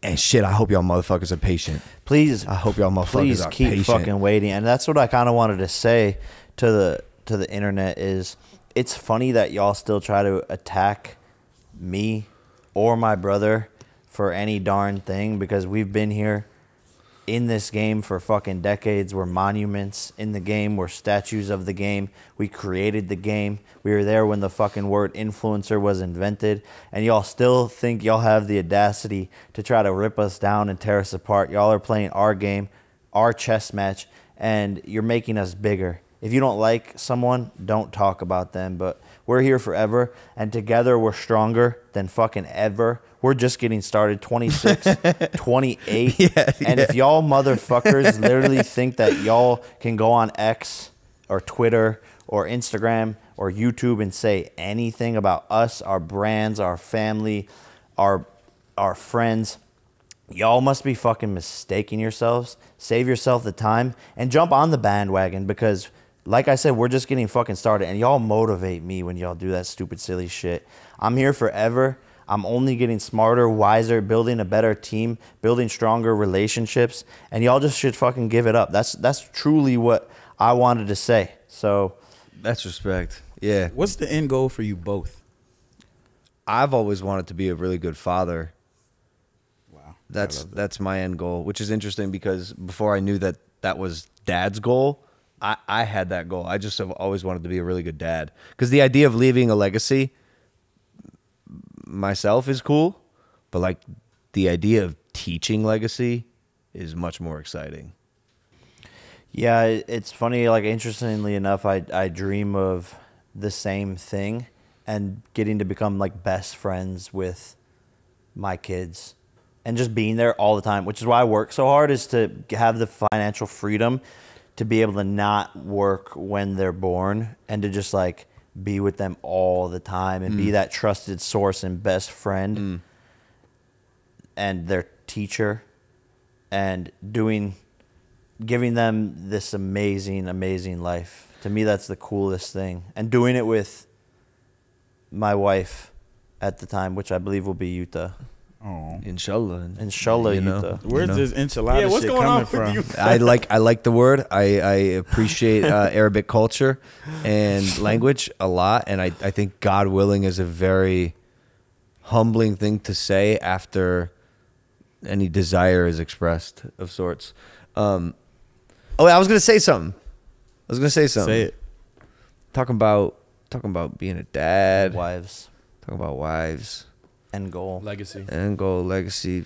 And shit, I hope y'all motherfuckers are patient. Please, I hope y'all motherfuckers please are keep patient. fucking waiting. And that's what I kind of wanted to say to the internet is it's funny that y'all still try to attack me or my brother for any darn thing, because we've been here in this game for fucking decades. We're monuments in the game. We're statues of the game. We created the game. We were there when the fucking word influencer was invented. And y'all still think y'all have the audacity to try to rip us down and tear us apart. Y'all are playing our game, our chess match, and you're making us bigger. If you don't like someone, don't talk about them. But we're here forever, and together we're stronger than fucking ever. We're just getting started, 26, 28. And if y'all motherfuckers literally think that y'all can go on X or Twitter or Instagram or YouTube and say anything about us, our brands, our family, our friends, y'all must be fucking mistaking yourselves. Save yourself the time and jump on the bandwagon, because like I said, we're just getting fucking started, and y'all motivate me when y'all do that stupid, silly shit. I'm here forever. I'm only getting smarter, wiser, building a better team, building stronger relationships, and y'all just should fucking give it up. That's truly what I wanted to say. So That's respect. Yeah. What's the end goal for you both? I've always wanted to be a really good father. Wow. That's my end goal, which is interesting because before I knew that was Dad's goal, I had that goal. I just have always wanted to be a really good dad, because the idea of leaving a legacy myself is cool, but like the idea of teaching legacy is much more exciting. yeah, it's funny. Like, interestingly enough, I dream of the same thing and getting to become like best friends with my kids and just being there all the time, which is why I work so hard, is to have the financial freedom to be able to not work when they're born and to just like be with them all the time and be that trusted source and best friend and their teacher and giving them this amazing life. To me, that's the coolest thing. And doing it with my wife at the time, which I believe will be Utah. Oh, Inshallah. Inshallah, You know. Utah. where's this enchilada Yeah, what's shit going coming on from? with you? I like the word. I appreciate Arabic culture and language a lot, and I think God willing is a very humbling thing to say after any desire is expressed of sorts. I was gonna say something. Say it. Talking about being a dad. Wives. Talking about wives. End goal. Legacy. End goal, legacy.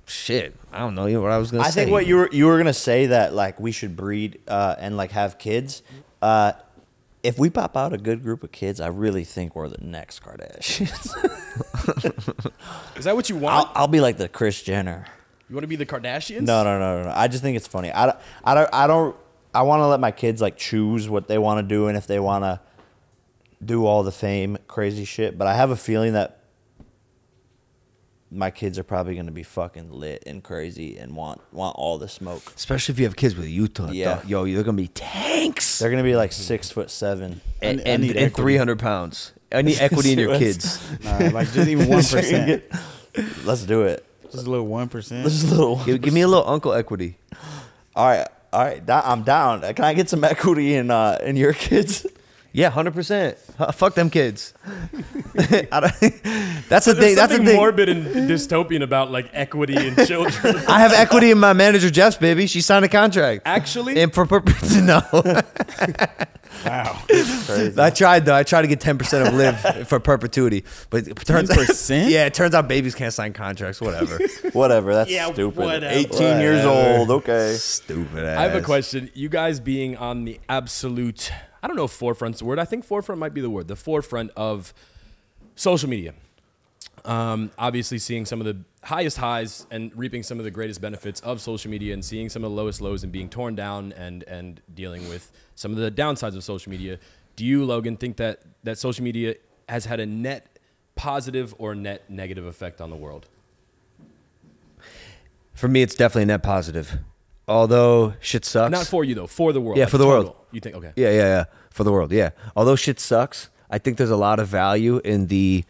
Shit. I don't know. You know what I was gonna say. I think what you were gonna say that like we should breed and like have kids. If we pop out a good group of kids, I really think we're the next Kardashians. Is that what you want? I'll be like the Kris Jenner. You want to be the Kardashians? No. I just think it's funny. I want to let my kids like choose what they want to do and if they want to do all the fame, crazy shit. But I have a feeling that my kids are probably going to be fucking lit and crazy and want all the smoke. Especially if you have kids with Utah. Yeah. Yo, you're gonna be tanks. They're going to be like 6'7". And I need equity. 300 pounds. I need equity in your kids. Nah, like just even 1%. Let's do it. Just a little 1%. Just a little. Give me a little uncle equity. All right. I'm down. Can I get some equity in your kids? Yeah, 100%. Fuck them kids. That's the There's thing. That's the something thing. morbid and dystopian about like equity in children. I have equity in my manager Jeff's baby. She signed a contract. Actually, And for no, Wow. Crazy. I tried though. I tried to get 10% of live for perpetuity, but it turns 10%? Yeah, it turns out babies can't sign contracts. Whatever. Whatever. That's Yeah, stupid. whatever. 18 years old. Okay. Stupid ass. I have a question. You guys being on the absolute, I don't know if forefront's the word. I think forefront might be the word. The forefront of social media. Obviously seeing some of the highest highs and reaping some of the greatest benefits of social media and seeing some of the lowest lows and being torn down and dealing with some of the downsides of social media. Do you, Logan, think that social media has had a net positive or net negative effect on the world? For me, it's definitely a net positive. Although shit sucks. Not for you, though. For the world. Yeah, like for the world. total. You think, okay. Yeah. For the world, yeah. Although shit sucks, I think there's a lot of value in the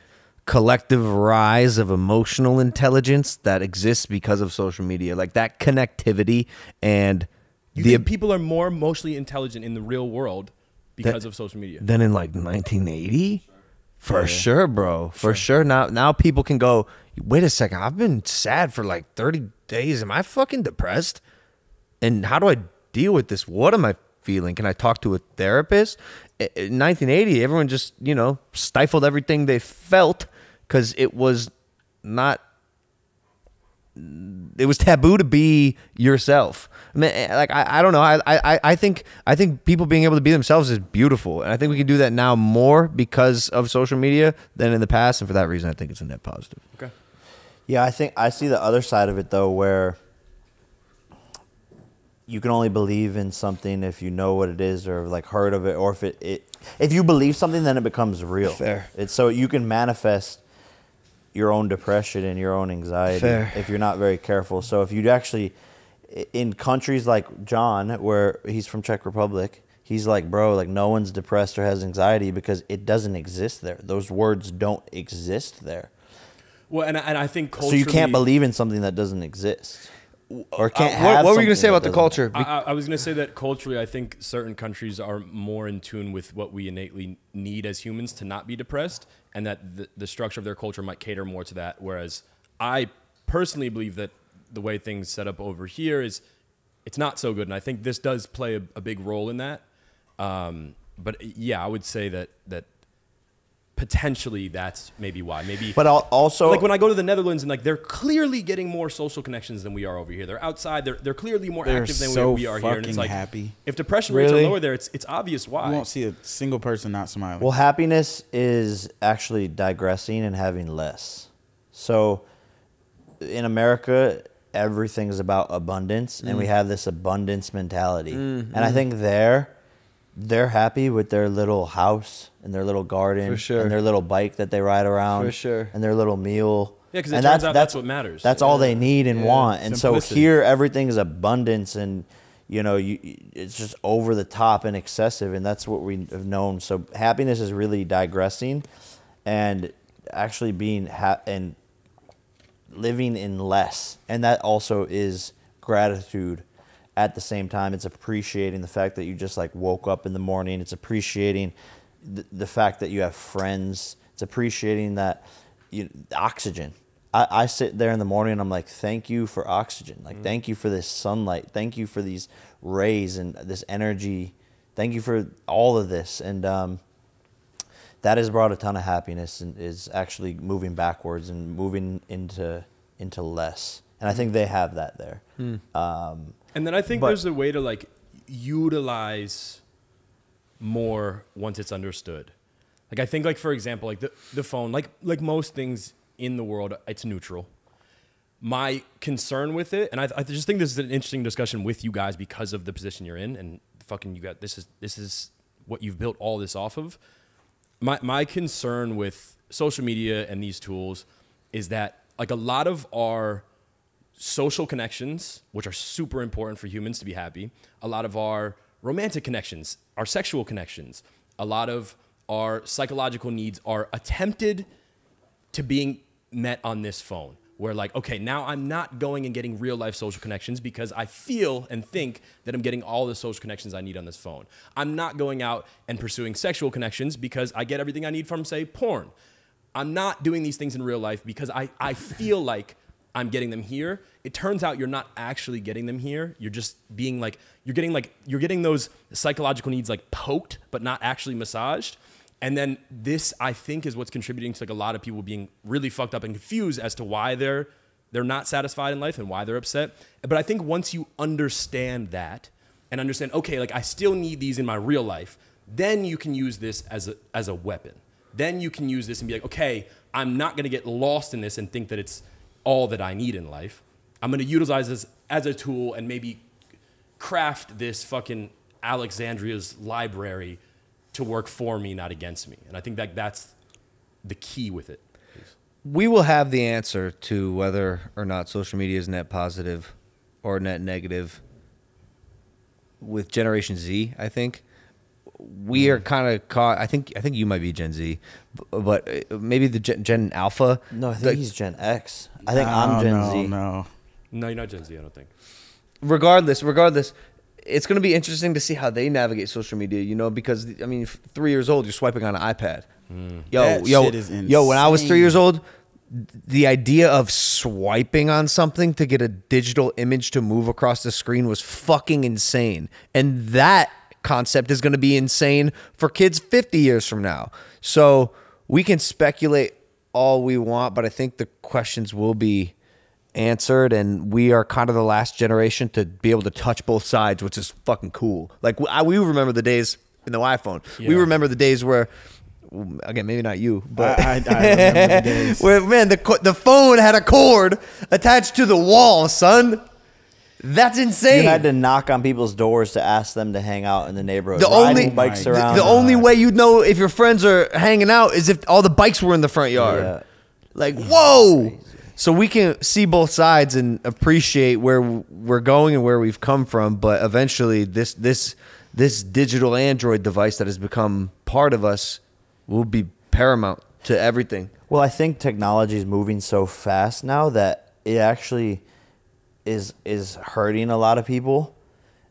collective rise of emotional intelligence that exists because of social media. Like that connectivity and You think people are more emotionally intelligent in the real world because of social media? than in like 1980? For sure, bro. For sure. Now people can go, wait a second, I've been sad for like 30 days. Am I fucking depressed? And how do I deal with this? What am I feeling? Can I talk to a therapist? In 1980, everyone just, stifled everything they felt because it was taboo to be yourself. I mean, like, I don't know. I think people being able to be themselves is beautiful. And I think we can do that now more because of social media than in the past. And for that reason, I think it's a net positive. Okay. Yeah, I think I see the other side of it though, where you can only believe in something if you know what it is or like heard of it, or if you believe something, then it becomes real. Fair. It's so you can manifest your own depression and your own anxiety Fair. if you're not very careful. So if you actually, in countries like John, where he's from Czech Republic, he's like, bro, like no one's depressed or has anxiety because it doesn't exist there. Those words don't exist there. Well, and I think So culturally, you can't believe in something that doesn't exist. Or can't have What were you going to something say about that the doesn't- culture? I was going to say that culturally, I think certain countries are more in tune with what we innately need as humans to not be depressed, and that the structure of their culture might cater more to that. Whereas I personally believe that the way things set up over here it's not so good, and I think this does play a big role in that. But yeah, I would say that potentially that's maybe why. Maybe, But also, like when I go to the Netherlands and like they're clearly getting more social connections than we are over here. They're outside. They're clearly more They're active than so we are here. And it's fucking like happy. if depression rates Really? are lower there, it's obvious why. You won't see a single person not smiling. well, happiness is actually digressing and having less. So in America, everything's about abundance, and we have this abundance mentality. And I think they're happy with their little house and their little garden For sure. and their little bike that they ride around For sure. and their little meal. Yeah, because it And turns out that's what matters. That's all they need and Yeah, want. And simplicity. so here everything is abundance, and it's just over the top and excessive, and that's what we have known. So happiness is really digressing and actually being and living in less, and that also is gratitude. At the same time, it's appreciating the fact that you just like woke up in the morning. It's appreciating the fact that you have friends. It's appreciating that oxygen. I sit there in the morning and I'm like, thank you for oxygen. Like, thank you for this sunlight. Thank you for these rays and this energy. Thank you for all of this. And that has brought a ton of happiness and is actually moving backwards and moving into less. And I think they have that there. And then I think there's a way to like utilize more once it's understood. Like I think like, for example, like the phone, like most things in the world, it's neutral. My concern with it, and I just think this is an interesting discussion with you guys because of the position you're in, and fucking you got this is what you've built all this off of. My concern with social media and these tools is that like a lot of our social connections, which are super important for humans to be happy, a lot of our romantic connections, our sexual connections, a lot of our psychological needs are attempted to being met on this phone. Where like, okay, now I'm not going and getting real life social connections because I feel and think that I'm getting all the social connections I need on this phone. I'm not going out and pursuing sexual connections because I get everything I need from, say, porn. I'm not doing these things in real life because I feel like I'm getting them here. It turns out you're not actually getting them here. You're just being like, you're getting those psychological needs like poked, but not actually massaged. And then this, I think, is what's contributing to like a lot of people being really fucked up and confused as to why they're not satisfied in life and why they're upset. But I think once you understand that and understand, okay, like I still need these in my real life, then you can use this as a weapon. Then you can use this and be like, okay, I'm not gonna get lost in this and think that it's all that I need in life. I'm gonna utilize this as a tool and maybe craft this fucking Alexandria's library to work for me, not against me. And I think that that's the key with it. We will have the answer to whether or not social media is net positive or net negative with Generation Z, I think. We are kind of caught. I think you might be Gen Z, but maybe the Gen Alpha. No, I think he's Gen X. I think I'm Gen Z. No, you're not Gen Z, I don't think. Regardless, it's going to be interesting to see how they navigate social media, because, I mean, 3 years old, you're swiping on an iPad. That shit is When I was 3 years insane. old, the idea of swiping on something to get a digital image to move across the screen was fucking insane. And that concept is going to be insane for kids 50 years from now. So we can speculate all we want, but I think the questions will be answered, and we are kind of the last generation to be able to touch both sides, which is fucking cool. Like we remember the days in the iPhone. Yeah. We remember the days where, again, maybe not you, but I remember the days. where, man, the phone had a cord attached to the wall, son. That's insane. You had to knock on people's doors to ask them to hang out in the neighborhood. The riding only- bikes the- around. The only way you'd know if your friends are hanging out is if all the bikes were in the front yard. Yeah. Like, whoa. So we can see both sides and appreciate where we're going and where we've come from. But eventually this digital Android device that has become part of us will be paramount to everything. Well, I think technology is moving so fast now that it actually is hurting a lot of people,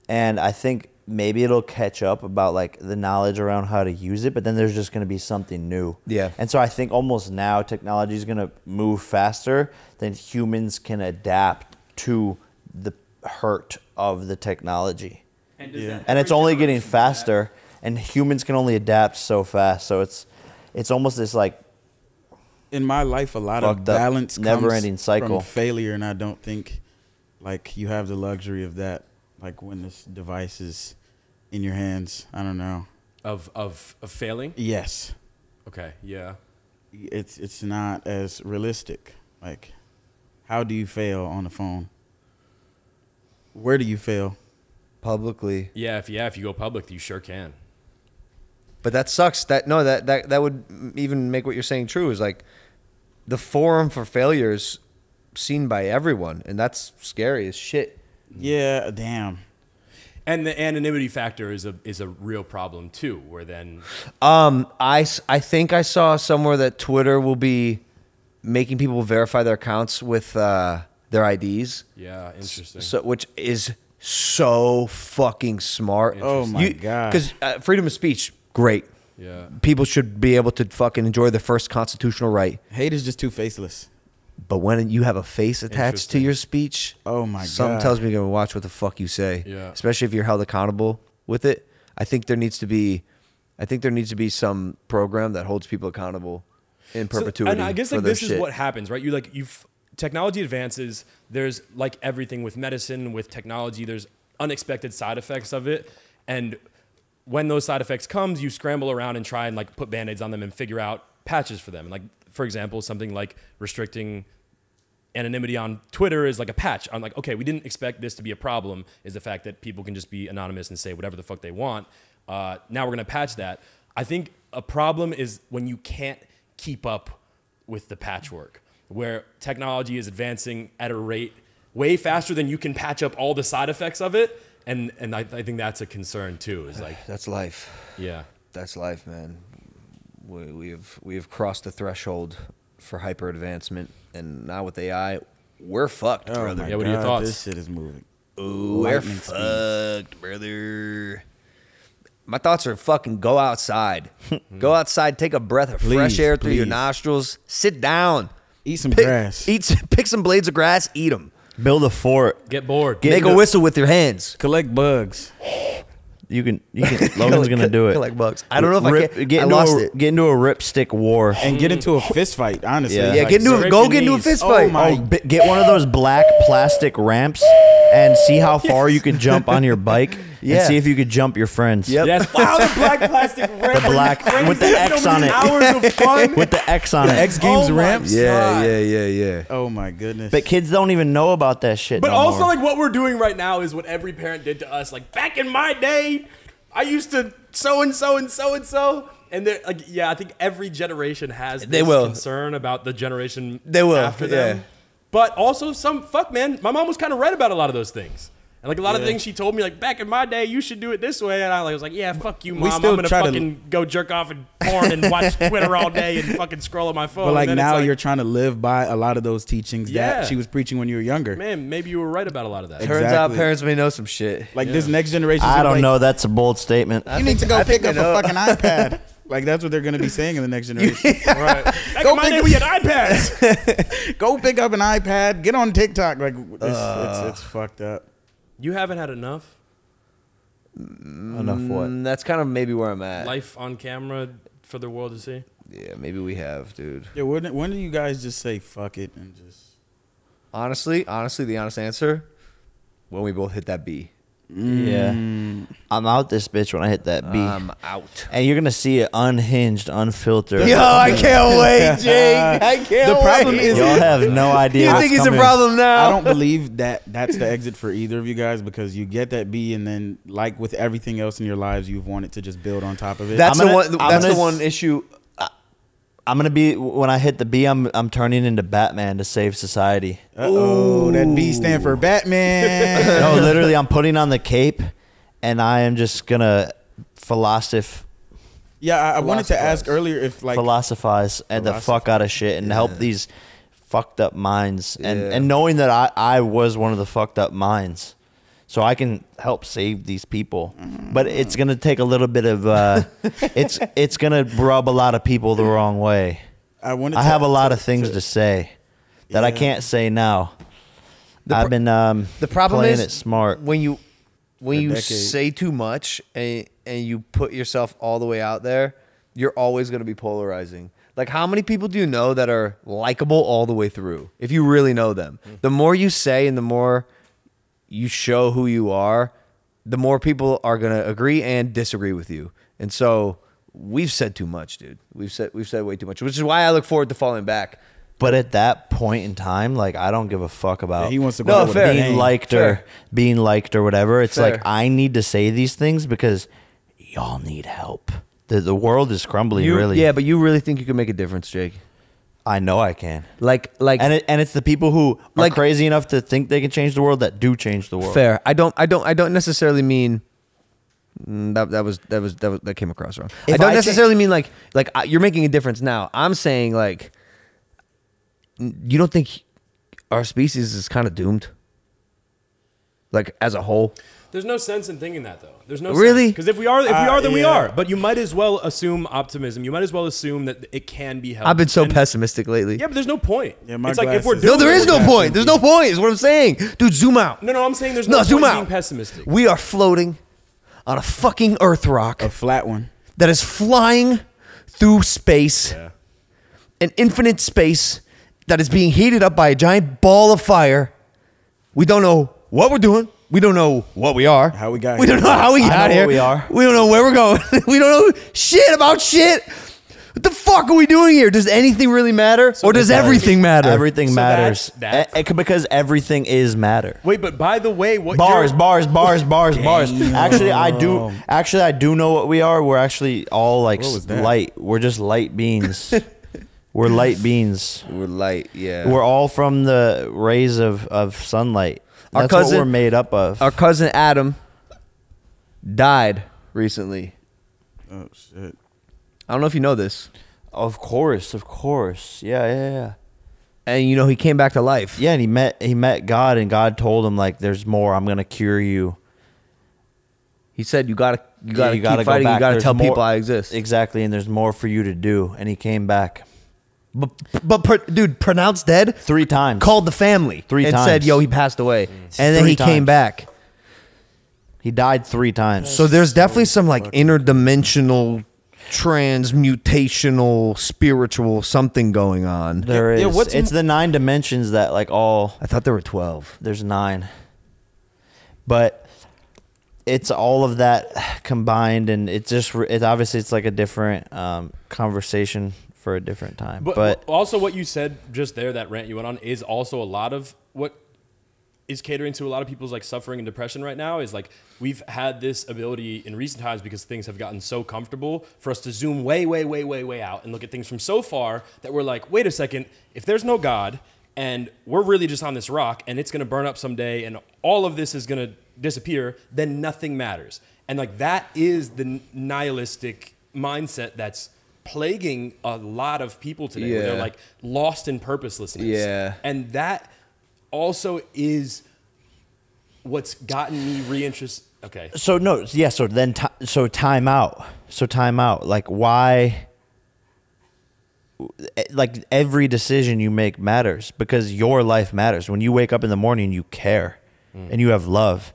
and I think maybe it'll catch up about like the knowledge around how to use it, but then there's just going to be something new. Yeah. And so I think almost now technology is going to move faster than humans can adapt to the hurt of the technology. And it's only getting faster, and humans can only adapt so fast. So it's almost this like In my life, a lot of Fucked up, balance never-ending comes cycle. from failure, and I don't think like you have the luxury of that. Like when this device is in your hands, I don't know. Of failing? Yes, Okay, yeah. it's not as realistic. Like, how do you fail on the phone? Where do you fail? publicly. Yeah, if you go public, you sure can. But that sucks. That would even make what you're saying true. Is like the forum for failure is seen by everyone, and that's scary as shit. Yeah, damn. And the anonymity factor is a real problem too. Where then I think I saw somewhere that Twitter will be making people verify their accounts with their IDs. yeah, interesting. So, which is so fucking smart. Oh my God. Because freedom of speech, great. Yeah. People should be able to fucking enjoy their first constitutional right. Hate is just too faceless. But when you have a face attached to Interesting. your speech, Oh my something God. tells me you're gonna watch what the fuck you say. Yeah. Especially if you're held accountable with it. I think there needs to be some program that holds people accountable in perpetuity. And I guess for like their this is shit. what happens, right? Technology advances. There's like everything with medicine, with technology. There's unexpected side effects of it, and when those side effects comes, you scramble around and try and like put band-aids on them and figure out patches for them. And like for example, something like restricting anonymity on Twitter is like a patch. I'm like, okay, we didn't expect this to be a problem. Is the fact that people can just be anonymous and say whatever the fuck they want. Now we're gonna patch that. I think a problem is when you can't keep up with the patchwork, where technology is advancing at a rate way faster than you can patch up all the side effects of it. And I think that's a concern too. Is like, That's life. yeah, That's life, man. We have crossed the threshold for hyper advancement, and now with AI, we're fucked, Oh brother. my Yeah, what are your God, thoughts? This shit is moving. Ooh, we're Lightning speed. fucked, brother. My thoughts are fucking go outside. Go outside, take a breath of fresh Please, air through your please. nostrils. Sit down. Eat some grass. Pick some blades of grass, eat them. Build a fort. get bored. Get Make a into- whistle with your hands. Collect bugs. You can. Logan's gonna do it. Collect bugs. I don't know if I can. Get I into lost a, it. Get into a ripstick war. And get into a fist fight, honestly. Yeah. Yeah, Like, get into scrape go your get into a knees. fist Oh fight. my- Get one of those black plastic ramps and see how far you can jump on your bike. Yeah. And see if you could jump your friends. Yep. Yes. Wow, the black plastic ramp. The black with the X on it. Hours of fun. With the X on it. X Games Oh my ramps. Yeah, yeah. Oh my goodness. But kids don't even know about that shit. But no also, more. like, what we're doing right now is what every parent did to us. Like, back in my day, I used to so and so and so and so. And they're like, yeah, I think every generation has They this will. concern about the generation They will, after them. yeah. But also, man, my mom was kind of right about a lot of those things. And like a lot of Yeah. things she told me, like back in my day, you should do it this way. And I was like, yeah, fuck you, We mom. still I'm gonna try to- fucking go jerk off and porn and watch Twitter all day and fucking scroll on my phone. But like And then it's now you're trying to live by a lot of those teachings Yeah. that she was preaching when you were younger. man, maybe you were right about a lot of that. Turns out Exactly. parents may know some shit. Like this next generation. I don't like, know. That's a bold statement. You need to go pick up I know. a fucking iPad. Like that's what they're gonna be saying in the next generation. Right. Back Go in my pick- day, we had iPads. Go pick up an iPad. Get on TikTok. Like it's fucked up. You haven't had enough Enough what? That's kind of maybe where I'm at. life on camera for the world to see. Yeah, maybe we have, dude. Yeah. When do you guys just say fuck it and just? Honestly, the honest answer, when we both hit that B. Yeah. I'm out this bitch when I hit that B. I'm out. And you're gonna see it unhinged, unfiltered. Yo, I can't wait, Jake. I can't The problem wait. is- Y'all have no idea. You what's think it's a coming. problem now? I don't believe that that's the exit for either of you guys because you get that B and then like with everything else in your lives, you've wanted to just build on top of it. That's I'm the gonna- one. I'm That's gonna the one s- issue. I'm gonna be when I hit the B. I'm turning into Batman to save society. Uh-oh, that B stand for Batman. No, literally, I'm putting on the cape, and I am just gonna philosophize Yeah, I wanted to ask earlier if like and the fuck out of shit and help these fucked up minds and knowing that I was one of the fucked up minds, so I can help save these people. But it's gonna take a little bit of it's gonna rub a lot of people the wrong way. I wanted. I to, have a lot of things to say that I Yeah. can't say now. The I've been The problem playing is it smart. when you decade. say too much and you put yourself all the way out there, you're always going to be polarizing. Like how many people do you know that are likable all the way through? If you really know them, the more you say and the more you show who you are, the more people are going to agree and disagree with you. And so we've said too much, dude. We've said way too much, which is why I look forward to falling back. But at that point in time, like I don't give a fuck about Yeah, he wants to go No, out with a fair. being bang. liked Fair. or whatever. It's Fair. like I need to say these things because y'all need help. The world is crumbling. Really, Yeah, but you really think you can make a difference, Jake? I know I can. Like, And it's the people who are Like- crazy enough to think they can change the world that do change the world. fair. I don't necessarily mean that came across wrong. I If don't I necessarily mean like you're making a difference now. I'm saying like you don't think our species is kind of doomed, like as a whole. There's no sense in thinking that, though. There's no Really? Because if we are, then we yeah. are. But you might as well assume optimism. You might as well assume that it can be helped. I've been so And- pessimistic lately. Yeah, but there's no point. Yeah, my it's like if we're glasses- doing No, there is it, no Glass point. There's no point. Is what I'm saying, dude. Zoom out. No, I'm saying there's No, no zoom point out. being pessimistic. We are floating on a fucking Earth rock A flat one. that is flying through space, Yeah. an infinite space that is being heated up by a giant ball of fire. We don't know what we're doing. We don't know what we are. How we got We here. don't know how we I got know here. what we are. We don't know where we're going. We don't know shit about shit. What the fuck are we doing here? Does anything really matter? Or does everything matter? Everything So matters. that's- Because everything is matter. Wait, but by the way, what Bars, you're- bars. Actually, I do know what we are. We're actually all like What was that? light. We're just light beings. We're light beings. We're light, yeah. We're all from the rays of sunlight. Our That's cousin- what we're made up of. Our cousin Adam died recently. Oh shit. I don't know if you know this. Of course. Yeah. And you know he came back to life. Yeah, and he met God, and God told him like, "There's more. I'm gonna cure you." He said you gotta You keep gotta go fighting. You back. gotta There's tell more- people I exist. Exactly, and there's more for you to do. And he came back Dude, pronounced dead 3 times. called the family 3 and times. said, "Yo, he passed away," and then 3 he came times. back. He died 3 times. So there's definitely some like interdimensional, transmutational, spiritual something going on. There is. Yeah, what's It's m- the 9 dimensions that like all. I thought there were 12. There's 9, but it's all of that combined, and it's just. It's obviously it's like a different conversation for a different time. But also what you said just there, that rant you went on, is also a lot of what is catering to a lot of people's like suffering and depression right now. Is like we've had this ability in recent times because things have gotten so comfortable for us to zoom way out and look at things from so far that we're like, wait a second, if there's no God and we're really just on this rock and it's going to burn up someday and all of this is going to disappear, then nothing matters. And like that is the nihilistic mindset that's plaguing a lot of people today. Where Yeah. they're like lost in purposelessness. Yeah. And that also is what's gotten me reinterested. Okay. So no, yeah. So then, time out. So time out. Like why? Like every decision you make matters because your life matters. When you wake up in the morning, you care, and you have love.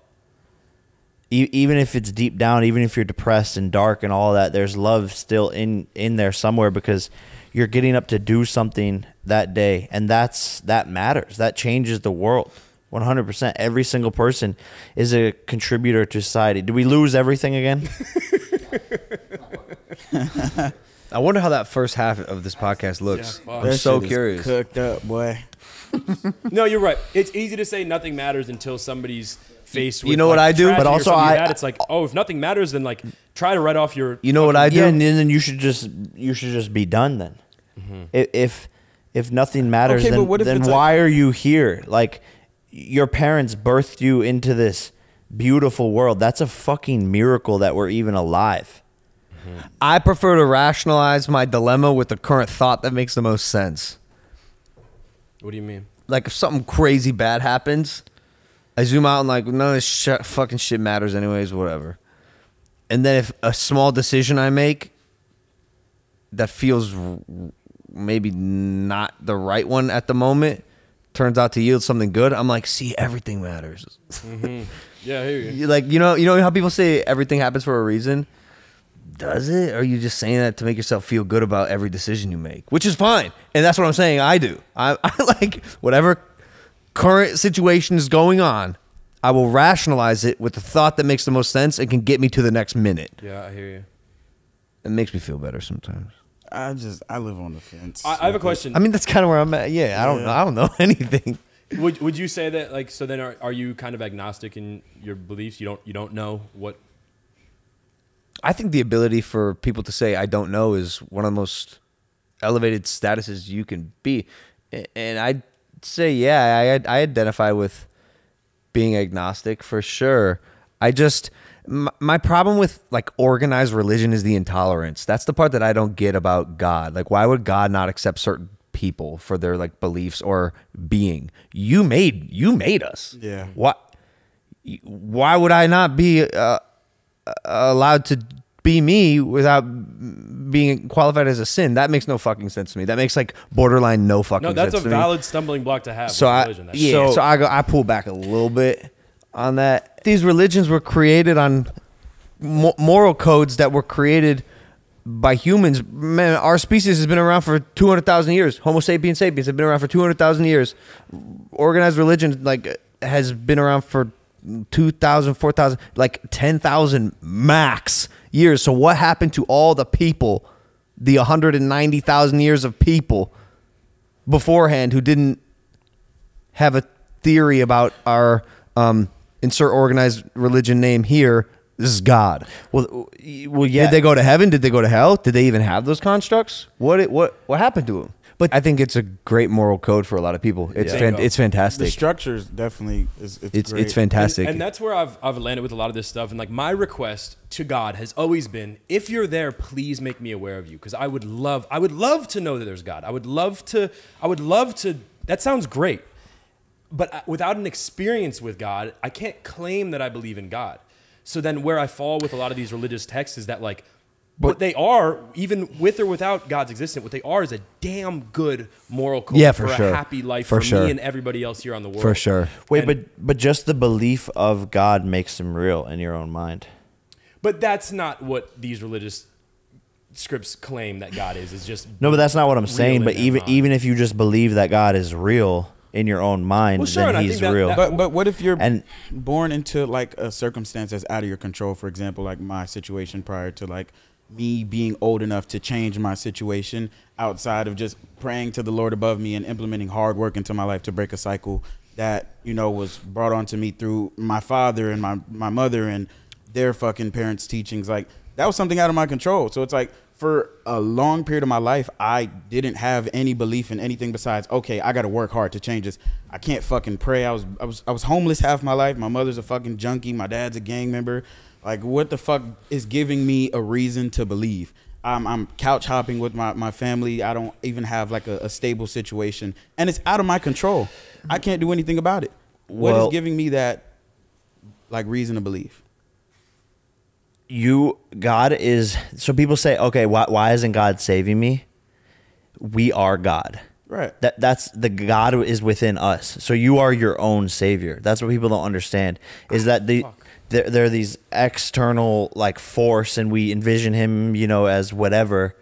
Even if it's deep down, even if you're depressed and dark and all that, there's love still in there somewhere because you're getting up to do something that day, and that matters. That changes the world. 100%. Every single person is a contributor to society. Do we lose everything again? I wonder how that first half of this podcast looks. Yeah, fuck. I'm That so shit is curious. Cooked up, boy. No, you're right. It's easy to say nothing matters until somebody's faced with. You know what I do? tragedy But or also something like I- that. It's like, oh, if nothing matters, then like try to write off your. You know what I do? Yeah, and then you should just be done then. If nothing matters, Okay, but then, what if then it's why are you here? Like your parents birthed you into this beautiful world. That's a fucking miracle that we're even alive. I prefer to rationalize my dilemma with the current thought that makes the most sense. What do you mean? Like if something crazy bad happens, I zoom out and like none of this fucking shit matters anyways, whatever. And then if a small decision I make that feels maybe not the right one at the moment turns out to yield something good, I'm like, see, everything matters. Yeah, I hear you. You know how people say everything happens for a reason? Does it? Or are you just saying that to make yourself feel good about every decision you make? Which is fine. And that's what I'm saying I do. I like whatever current situation is going on, I will rationalize it with the thought that makes the most sense and can get me to the next minute. Yeah, I hear you. It makes me feel better sometimes. I live on the fence. I have a question. I mean, that's kind of where I'm at. Yeah, I don't know anything. Would you say that, like, so then are you kind of agnostic in your beliefs? You don't know what? I think the ability for people to say I don't know is one of the most elevated statuses you can be. And I'd say, yeah, I identify with being agnostic for sure. My problem with like organized religion is the intolerance. That's the part that I don't get about God. Like, why would God not accept certain people for their like beliefs or being? You made us. Yeah. Why would I not be allowed to be me without being qualified as a sin? That makes no fucking sense to me. That makes like borderline no fucking sense. No, that's a to me. valid stumbling block to have. So with religion. so I pull back a little bit on that. These religions were created on moral codes that were created by humans. Man, our species has been around for 200,000 years. Homo sapiens sapiens have been around for 200,000 years. Organized religion like has been around for 2,000, 4,000, like 10,000 max years. So what happened to all the people, the 190,000 years of people beforehand who didn't have a theory about our insert organized religion name here? This is God. Well, yeah. Did they go to heaven? Did they go to hell? Did they even have those constructs? What happened to them? But I think it's a great moral code for a lot of people. It's it's fantastic. The structure is definitely it's great. It's fantastic. And that's where I've landed with a lot of this stuff. And like my request to God has always been, if you're there, please make me aware of you, because I would love to know that there's God. I would love to. That sounds great, but without an experience with God, I can't claim that I believe in God. So then where I fall with a lot of these religious texts is that like, what they are, even with or without God's existence, what they are is a damn good moral code for sure. a happy life for me and everybody else here on the world. For sure. Wait, but just the belief of God makes him real in your own mind. But that's not what these religious scripts claim that God is. It's just No, but that's not what I'm saying. real But in their mind. even if you just believe that God is real in your own mind, Well, sure, and then I he's think real. But what if you're And- born into like a circumstance that's out of your control? For example, like my situation prior to like me being old enough to change my situation outside of just praying to the Lord above me and implementing hard work into my life to break a cycle that, you know, was brought onto me through my father and my mother and their fucking parents' teachings. Like, that was something out of my control. So it's like, for a long period of my life, I didn't have any belief in anything besides, okay, I got to work hard to change this. I can't fucking pray. I was homeless half my life. My mother's a fucking junkie. My dad's a gang member. Like, what the fuck is giving me a reason to believe? I'm couch hopping with my family. I don't even have like a stable situation, and it's out of my control. I can't do anything about it. What is giving me that like reason to believe? God is, so people say, okay, why isn't God saving me? We are God. Right. That's the God is within us. So you are your own savior. That's what people don't understand, is that there are these external like force, and we envision him, you know, as whatever,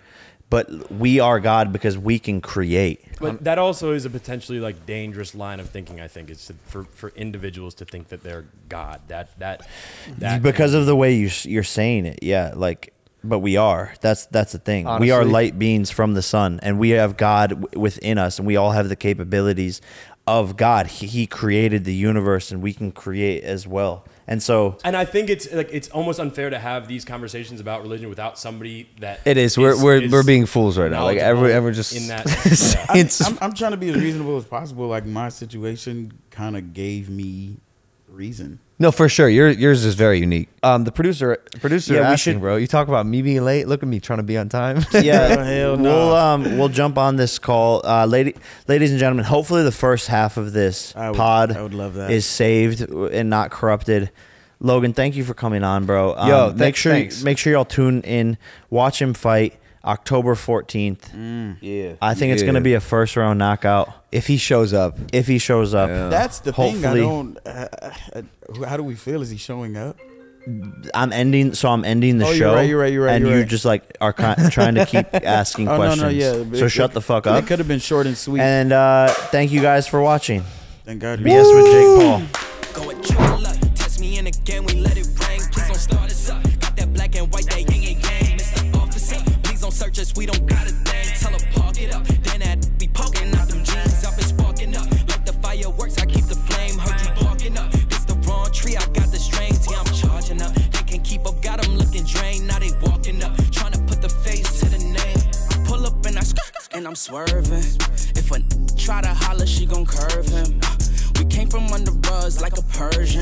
but we are God because we can create. But that also is a potentially like dangerous line of thinking. I think it's for individuals to think that they're God. That Because of the way you're saying it, yeah. Like, but we are. That's the thing. Honestly, we are light beings from the sun, and we have God within us, and we all have the capabilities of God. He created the universe, and we can create as well. And so, and I think it's almost unfair to have these conversations about religion without somebody that it is. We're being fools right now. Like everyone just in that. I'm trying to be as reasonable as possible. Like, my situation kind of gave me reason. No, for sure. Yours is very unique. The producer Yeah, we asking, should- bro. You talk about me being late. Look at me trying to be on time. yeah, hell no. we'll jump on this call, ladies and gentlemen. Hopefully, the first half of this pod I would love that. is saved and not corrupted. Logan, thank you for coming on, bro. Yo, make sure thanks. y'all tune in, watch him fight October 14th. Yeah, I think it's gonna be a first round knockout if he shows up. if he shows up. Yeah. That's the thing. I Hopefully- don't. How do we feel? Is he showing up? I'm ending the Oh, you're show. right, you're right, And you're you right. just like are trying to keep asking questions. No, yeah. So shut the fuck It up. could have been short and sweet. And thank you guys for watching. Thank God. BS with Jake Paul. Go and triple up. Test me in again, we let it rain. Please don't start us up. Got that black and white, that yin and yang. Mr. Officer, please don't search us, we don't got a thing. I'm swerving. If a try to holler, she gon' curve him. We came from under rugs like a Persian.